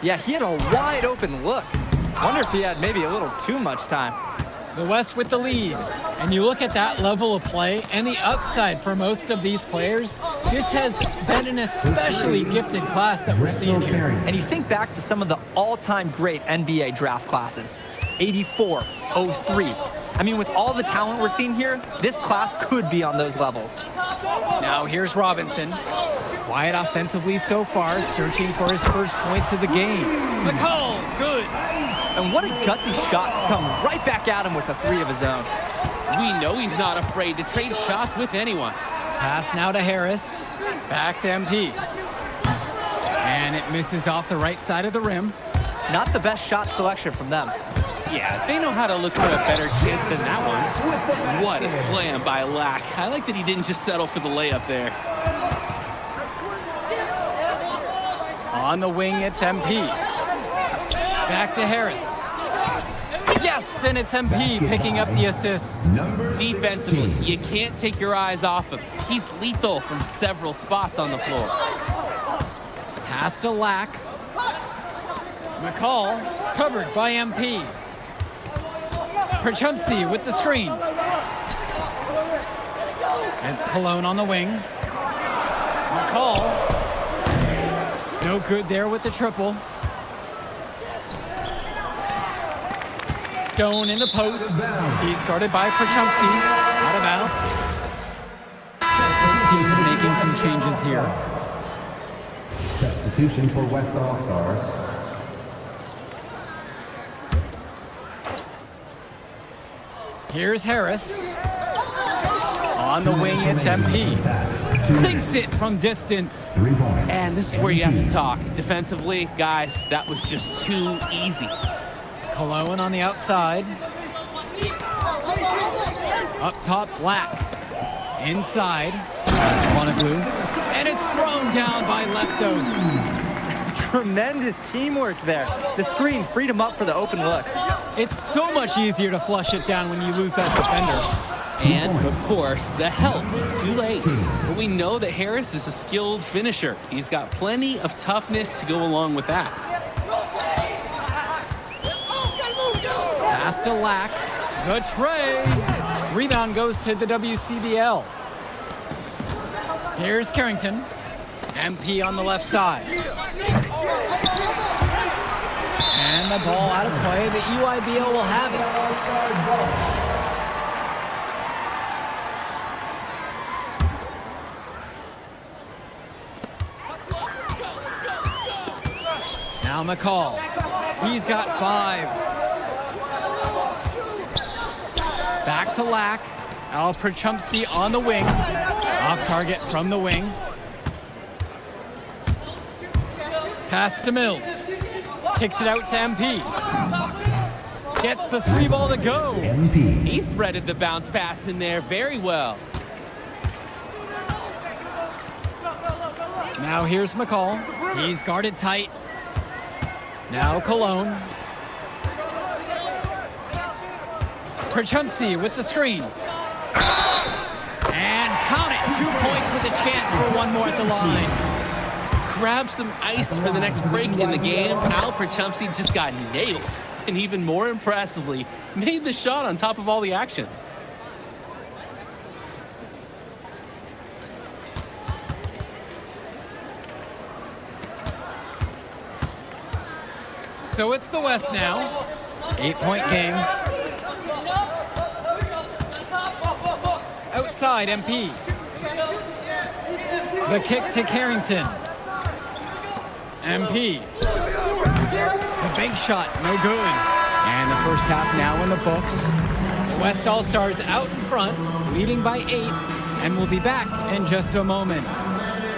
Yeah, he had a wide open look. Wonder if he had maybe a little too much time. The West with the lead. And you look at that level of play and the upside for most of these players, this has been an especially gifted class that we're seeing here. And you think back to some of the all-time great NBA draft classes. 84, 03. I mean, with all the talent we're seeing here, this class could be on those levels. Now here's Robinson. Quiet offensively so far, searching for his first points of the game. McCall, good. And what a gutsy shot to come right back at him with a 3 of his own. We know he's not afraid to trade shots with anyone. Pass now to Harris. Back to MP. And it misses off the right side of the rim. Not the best shot selection from them. Yeah, they know how to look for a better chance than that one. What a slam by Lack. I like that he didn't just settle for the layup there. On the wing, it's MP. Back to Harris. Yes, Yes, and it's MP picking up the assist. Defensively, you can't take your eyes off him. He's lethal from several spots on the floor. Pass to Lack. McCall covered by MP. Perchumsey with the screen. It's Cologne on the wing. McCall. No good there with the triple. Stone in the post. He's guarded by Perchumsey. Out of bounds. Team's making some changes here. Substitution for West All-Stars. Here's Harris. On the wing, it's MP. Sinks it from distance. 3 points. And this is where you have to talk. Defensively, guys, that was just too easy. Cologne on the outside. Up top, Black. Inside. Monaglu. And it's thrown down by Leptos. Tremendous teamwork there. The screen freed him up for the open look. It's so much easier to flush it down when you lose that defender. And, of course, the help was too late. But we know that Harris is a skilled finisher. He's got plenty of toughness to go along with that. Pass to Lack. The tray. Rebound goes to the WCBL. Here's Carrington. MP on the left side. And the ball out of play. The EYBL will have it. Now McCall. He's got 5. Back to Lack. Al Perchumsey on the wing. Off target from the wing. Pass to Mills. Kicks it out to MP. Gets the 3 ball to go. He threaded the bounce pass in there very well. Now here's McCall. He's guarded tight. Now Cologne. Perchumsey with the screen. And count it. 2 points with a chance for one more at the line. Grab some ice for the next break in the game. Al Perchumsey just got nailed. And even more impressively, made the shot on top of all the action. So it's the West now. 8-point game. Outside MP. The kick to Carrington. MP. The big shot, no good. And the first half now in the books. The West All-Stars out in front, leading by 8, and we'll be back in just a moment.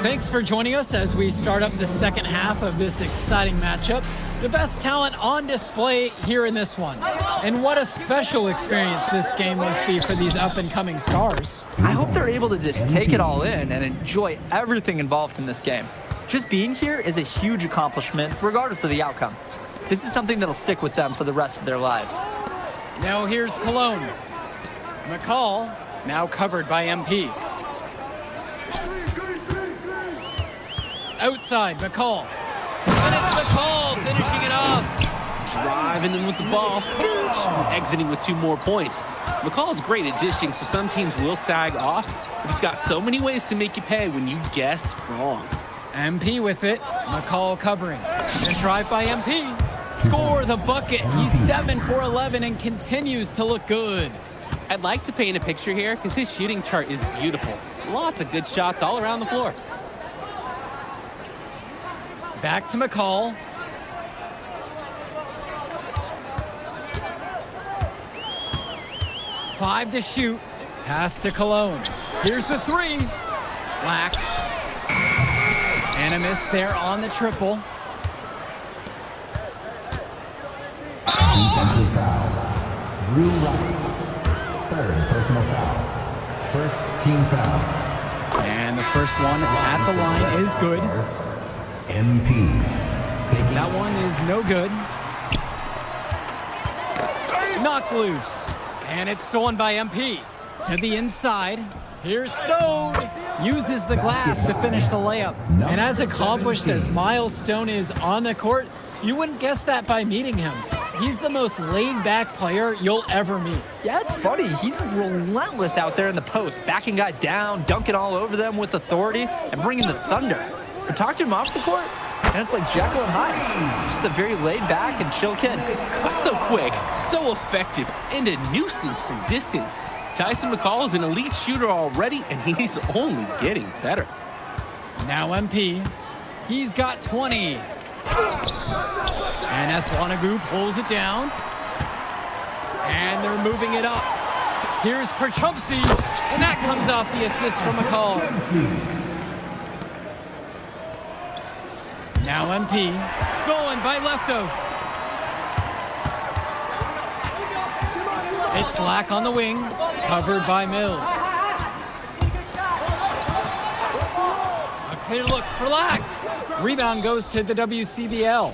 Thanks for joining us as we start up the second half of this exciting matchup. The best talent on display here in this one. And what a special experience this game must be for these up-and-coming stars. I hope they're able to just take it all in and enjoy everything involved in this game. Just being here is a huge accomplishment, regardless of the outcome. This is something that'll stick with them for the rest of their lives. Now here's Cologne. McCall, now covered by MP. Outside, McCall. And it's McCall finishing it off. Driving in with the ball, scooch, exiting with 2 more points. McCall is great at dishing, so some teams will sag off, but he's got so many ways to make you pay when you guess wrong. MP with it. McCall covering. And drive by MP. Score the bucket. He's 7 for 11 and continues to look good. I'd like to paint a picture here because his shooting chart is beautiful. Lots of good shots all around the floor. Back to McCall. Five to shoot. Pass to Cologne. Here's the 3. Black. And a miss there on the triple. Defensive foul. Drew Wright. 3rd personal foul. First team foul. And the first one at the line is good. MP. That one is no good. knocked loose. And it's stolen by MP. To the inside. Here's Stone. Uses the glass to finish the layup. And as accomplished as Miles Stone is on the court, you wouldn't guess that by meeting him. He's the most laid-back player you'll ever meet. Yeah, it's funny. He's relentless out there in the post, backing guys down, dunking all over them with authority, and bringing the thunder. But talk to him off the court, and it's like Jekyll and Hyde. Just a very laid-back and chill kid. So quick, so effective, and a nuisance from distance. Tyson McCall is an elite shooter already, and he's only getting better. Now MP. He's got 20. And Eswanagu pulls it down. And they're moving it up. Here's Perchumpsey, and that comes off the assist from McCall. Now MP, stolen by Leftos. It's Lack on the wing, covered by Mills. A clear look for Lack. Rebound goes to the WCBL.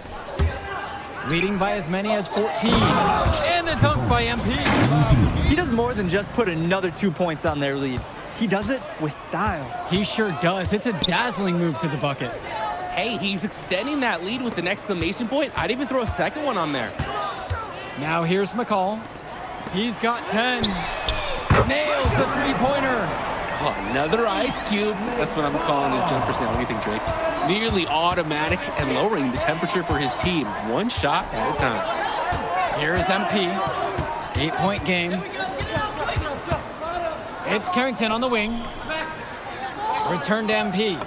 Leading by as many as 14. And the dunk by MP. He does more than just put another 2 points on their lead. He does it with style. He sure does. It's a dazzling move to the bucket. Hey, he's extending that lead with an exclamation point. I'd even throw a second one on there. Now here's McCall. He's got 10. Nails the three-pointer. Oh, another ice cube. That's what I'm calling his jumpers now. What do you think, Drake? Nearly automatic and lowering the temperature for his team, one shot at a time. Here's MP. 8-point game. It's Carrington on the wing. Return to MP.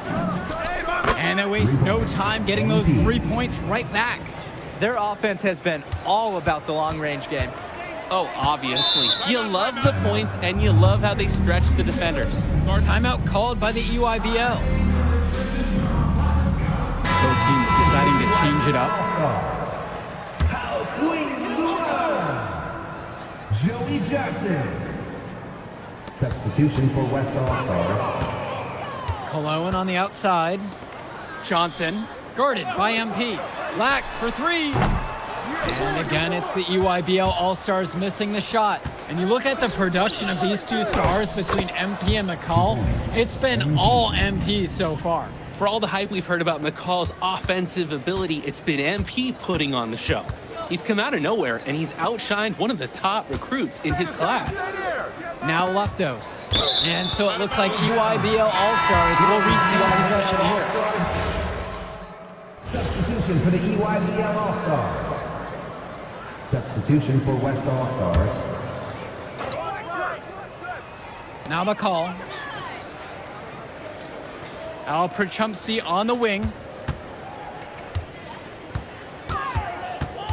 And they waste no time getting those 3 points right back. Their offense has been all about the long-range game. Oh, obviously. You love the points, and you love how they stretch the defenders. Timeout called by the EYBL. Both teams deciding to change it up. Joey Jackson. Substitution for West All-Stars. Cologne on the outside. Johnson, guarded by MP. Lack for three. And again, it's the EYBL All-Stars missing the shot. And you look at the production of these two stars between MP and McCall, it's been all MP so far. For all the hype we've heard about McCall's offensive ability, it's been MP putting on the show. He's come out of nowhere, and he's outshined one of the top recruits in his class. Now Leftos. And so it looks like EYBL All-Stars will reach the end session here. Substitution for the EYBL All-Stars. Substitution for West All-Stars. Now McCall. Al Perchumpsey on the wing.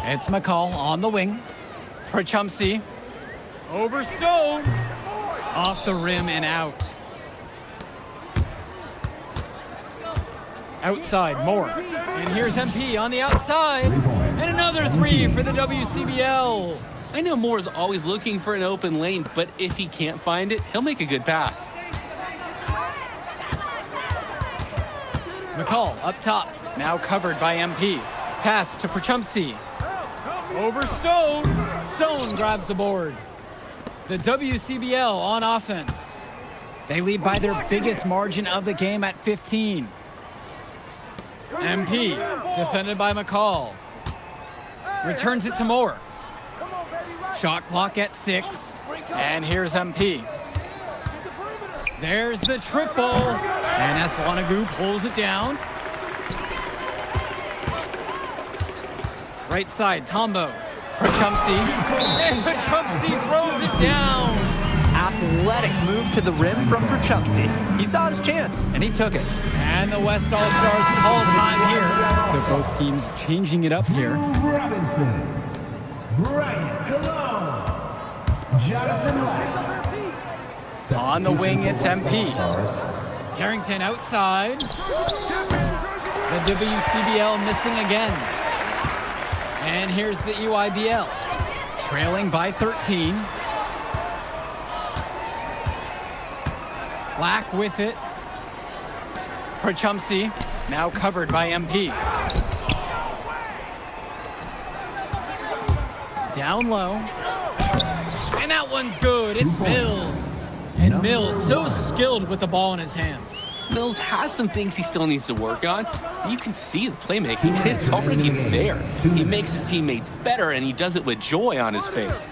It's McCall on the wing. Perchumpsey over Stone. Off the rim and out. Outside, Moore. And here's MP on the outside. And another three for the WCBL. I know Moore is always looking for an open lane, but if he can't find it, he'll make a good pass. McCall up top, now covered by MP. Pass to Perchumpsey. Over Stone. Stone grabs the board. The WCBL on offense. They lead by their biggest margin of the game at 15. MP, defended by McCall. Returns it to Moore. Shot clock at 6. And here's MP. There's the triple. And Eswanagu pulls it down. Right side, Tombo. Perchumpsey. And Perchumpsey throws it down. Athletic move to the rim from Perchumpsey. He saw his chance, and he took it. And the West All-Stars call time here. So both teams changing it up here. Drew Robinson. Brian Cologne. Jonathan Lack. On the wing, it's MP. Carrington outside. The WCBL missing again. And here's the EYBL. Trailing by 13. Lack with it. Perchumpsey, now covered by MP. Down low. And that one's good. It's Mills. And Mills, so skilled with the ball in his hands. Mills has some things he still needs to work on. You can see the playmaking. It's already there. He makes his teammates better, and he does it with joy on his face.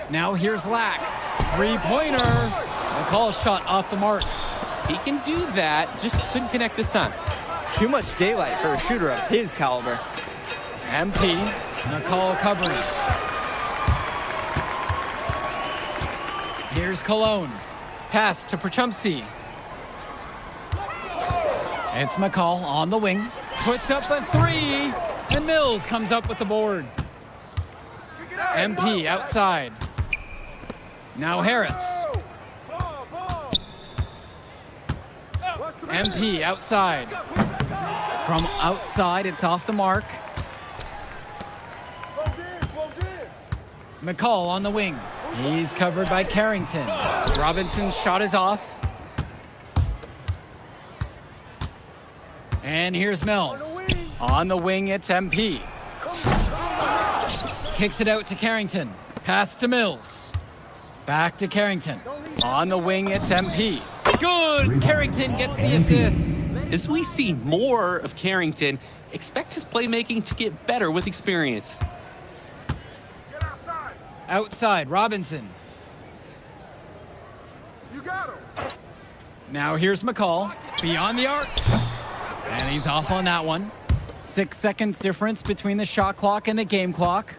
Now here's Lack. Three-pointer. McCall's shot off the mark. He can do that, just couldn't connect this time. Too much daylight for a shooter of his caliber. MP. McCall covering. Here's Cologne. Pass to Prachumsky. It's McCall on the wing. Puts up a three. And Mills comes up with the board. MP outside. Now Harris. MP outside. From outside, it's off the mark. McCall on the wing. He's covered by Carrington. Robinson's shot is off. And here's Mills. On the wing, it's MP. Kicks it out to Carrington. Pass to Mills. Back to Carrington. On the wing, it's MP. Good! Carrington gets the assist. As we see more of Carrington, expect his playmaking to get better with experience. Outside, Robinson. Now here's McCall. Beyond the arc. And he's off on that one. 6 seconds difference between the shot clock and the game clock.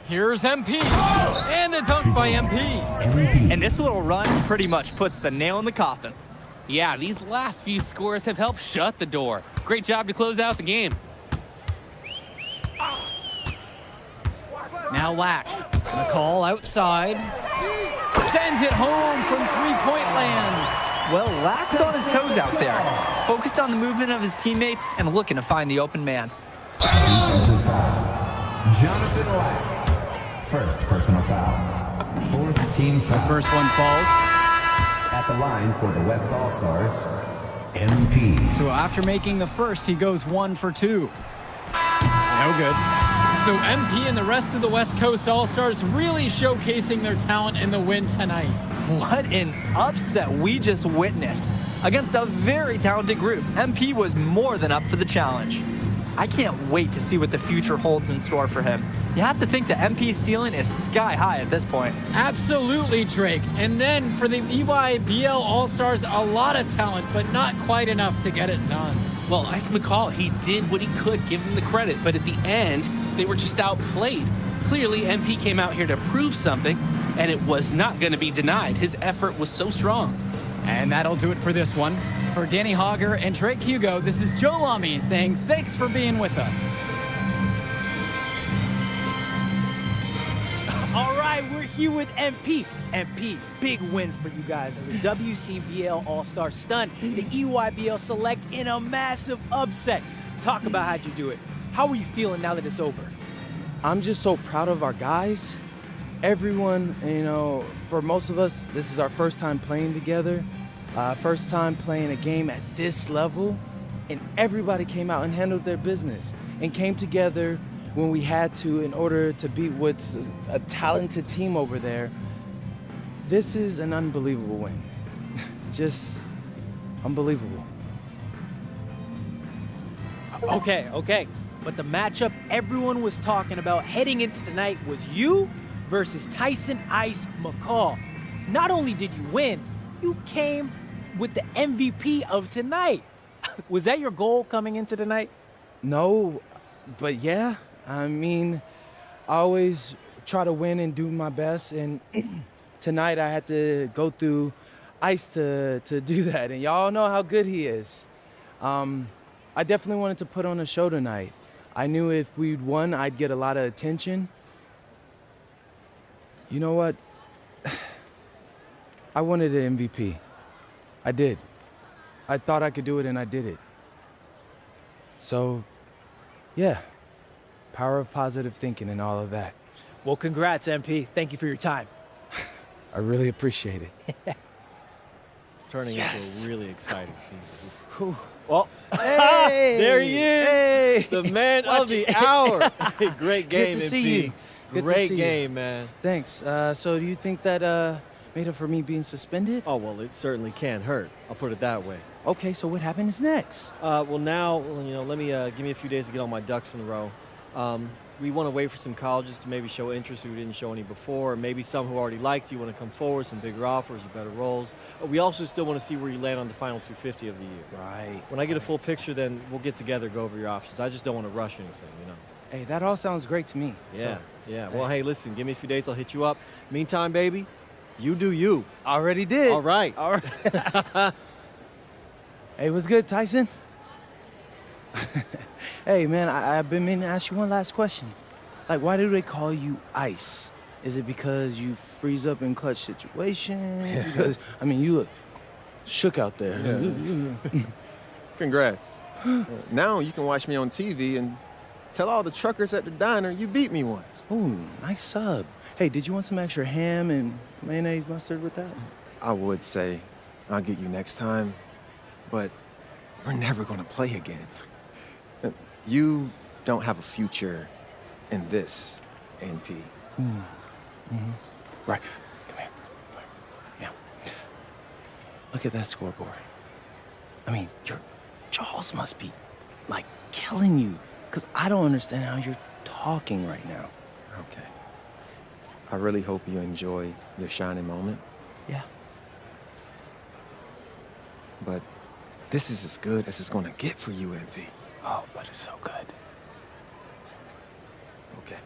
Here's MP. And the dunk by MP. And this little run pretty much puts the nail in the coffin. Yeah, these last few scores have helped shut the door. Great job to close out the game. Now Lack. McCall outside. Sends it home from three-point land. Well, Lack's on his toes out there. He's focused on the movement of his teammates and looking to find the open man. Defensive foul. Jonathan Lack. First personal foul. Fourth team foul. First one falls. At the line for the West All-Stars, MP. So after making the first, he goes 1 for 2. No good. So MP and the rest of the West Coast All-Stars really showcasing their talent in the win tonight. What an upset we just witnessed. Against a very talented group, MP was more than up for the challenge. I can't wait to see what the future holds in store for him. You have to think the MP's ceiling is sky high at this point. Absolutely, Drake. And then for the EYBL All-Stars, a lot of talent, but not quite enough to get it done. Well, Ice McCall, he did what he could, give him the credit, but at the end, they were just outplayed. Clearly, MP came out here to prove something, and it was not going to be denied. His effort was so strong. And that'll do it for this one. For Danny Hogger and Drake Hugo, this is Joe Lamy saying thanks for being with us. All right, we're here with MP. MP, big win for you guys as a WCBL All-Star stunned the EYBL Select in a massive upset. Talk about how'd you do it. How are you feeling now that it's over? I'm just so proud of our guys. Everyone, you know, for most of us, this is our first time playing together, first time playing a game at this level, and everybody came out and handled their business and came together when we had to in order to beat what's a talented team over there. This is an unbelievable win. Just unbelievable. Okay. But the matchup everyone was talking about heading into tonight was you versus Tyson Ice McCall. Not only did you win, you came with the MVP of tonight. Was that your goal coming into tonight? No, but yeah. I mean, I always try to win and do my best, and tonight I had to go through Ice to do that, and y'all know how good he is. I definitely wanted to put on a show tonight. I knew if we'd won, I'd get a lot of attention. You know what? I wanted an MVP. I did. I thought I could do it, and I did it. So, yeah. Power of positive thinking and all of that. Well, congrats, MP. Thank you for your time. I really appreciate it. Turning into a really exciting scene. Well, hey, there he is, hey. the man of the hour. Great game, Good to MP. see you. Good to Great see game, you. man. Thanks. So do you think that made up for me being suspended? Oh, well, it certainly can't hurt. I'll put it that way. Okay, so what happens next? Well, now, let me give me a few days to get all my ducks in a row. We want to wait for some colleges to maybe show interest who didn't show any before, or maybe some who already liked you want to come forward, some bigger offers or better roles. We also still want to see where you land on the final 250 of the year. Right. When I get a full picture, then we'll get together, go over your options. I just don't want to rush anything, Hey, that all sounds great to me. Yeah, So, yeah. Well, hey, listen, give me a few days, I'll hit you up. Meantime, baby, you do you. Already did. All right. All right. Hey, what's good, Tyson? Hey, man, I've been meaning to ask you one last question. Like, why do they call you Ice? Is it because you freeze up in clutch situations? Because, I mean, you look shook out there. Yeah. Congrats. Now you can watch me on TV and tell all the truckers at the diner you beat me once. Ooh, nice sub. Hey, did you want some extra ham and mayonnaise mustard with that? I would say I'll get you next time, but we're never gonna play again. You don't have a future in this, NP. Right. Come here. Yeah. Look at that scoreboard. I mean, your jaws must be, like, killing you. Because I don't understand how you're talking right now. Okay. I really hope you enjoy your shining moment. Yeah. But this is as good as it's gonna get for you, NP. Oh, but it's so good. Okay.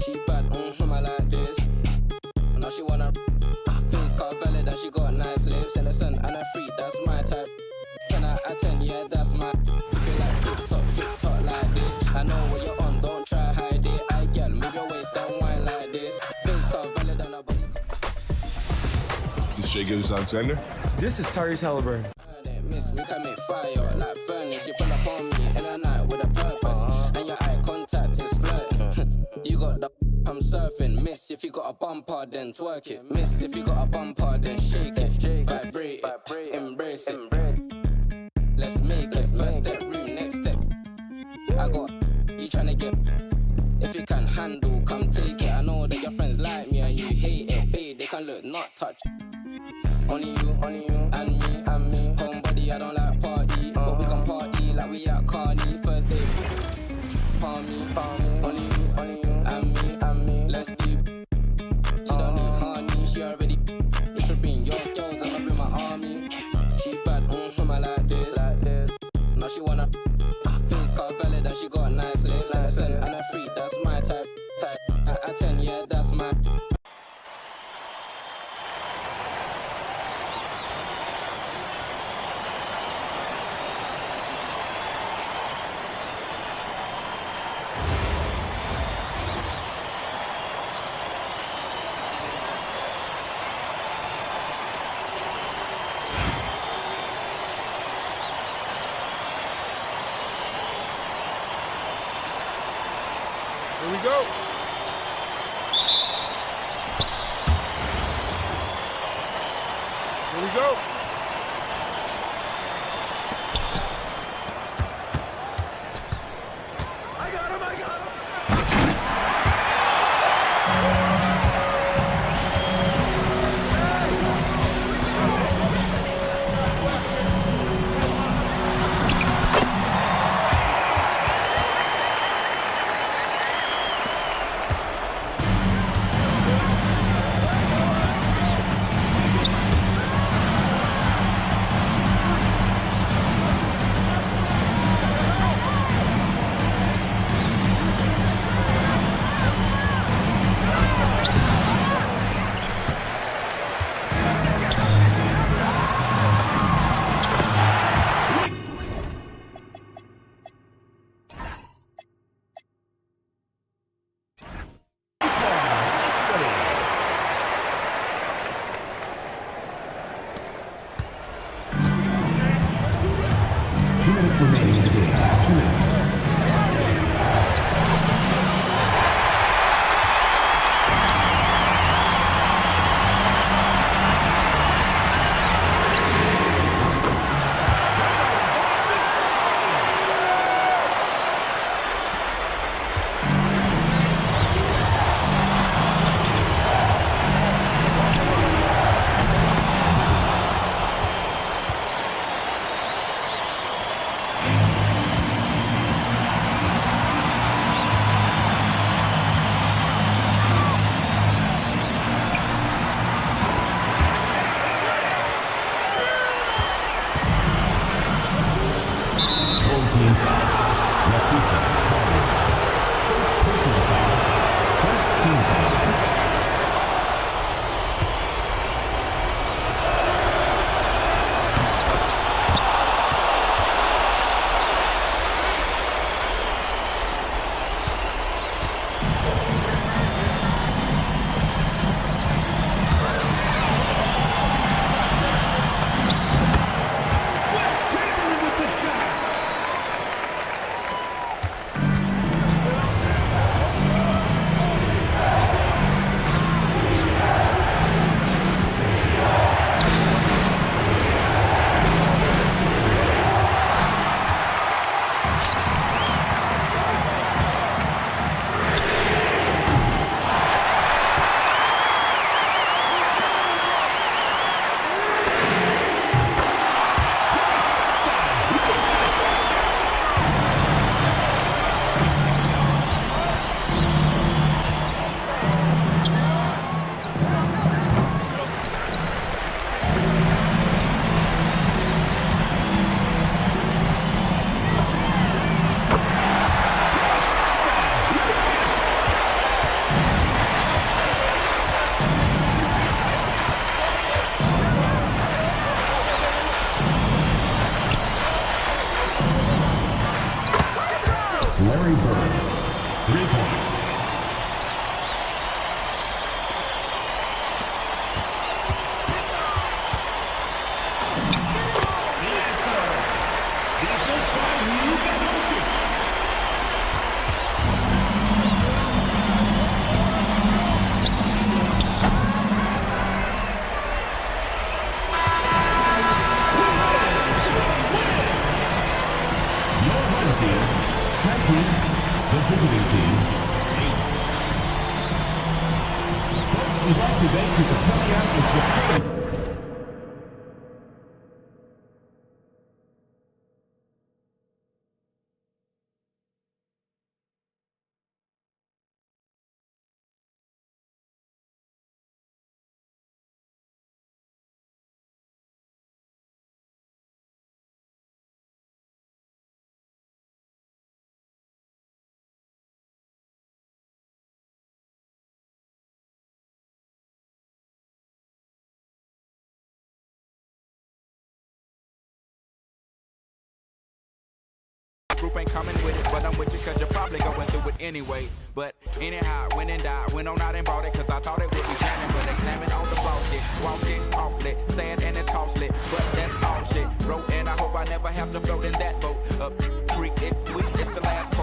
She bad, I like this. Now she wanna face cut valid and she got nice lips. Innocent and a freak, that's my type. 10 out of 10, yeah, that's my. You feel like TikTok like this. I know what you're on, don't try hide it. I girl, move your waist and wine like this. Face cut valid and a body. This is Shea Gilgeous-Alexander. This is Tyrese Halliburton. Miss, we can make fire like furnace. You pull up on me in a night with a purpose. And your eye contact is flirting. You got the I'm surfing. Miss, if you got a bumper, then twerk it. Miss, if you got a bumper, then shake it. Vibrate it, embrace it. Let's make it. First step, room, next step. I got you tryna get. If you can handle, come take it. I know that your friends like me and you hate it. Babe, they can look, not touch. Only you, and me. Homebody, I don't like party, but we can party like we at Carney. First day, palm me. Only you, and me. Let's do. She don't need honey, she already. If you bring your girls, I'ma bring my army. She bad, I like this. Now she wanna face cut valid and she got nice lips. And a freak, that's my type. At 10, yeah, that's my. Here we go. Here we go. I got him. remaining in the game. 2 minutes. Larry Bird, 3 points. The visiting team, 8. Folks, we'd like to thank you for coming hope ain't coming with it, but I'm with you cause you're probably going through it anyway. But anyhow, went and died, went on out and bought it cause I thought it would be jamming, but examine all the flaws shit, walked it awfully, sad and it's costly, but that's all shit. Wrote and I hope I never have to float in that boat. Up creek, it's sweet, it's the last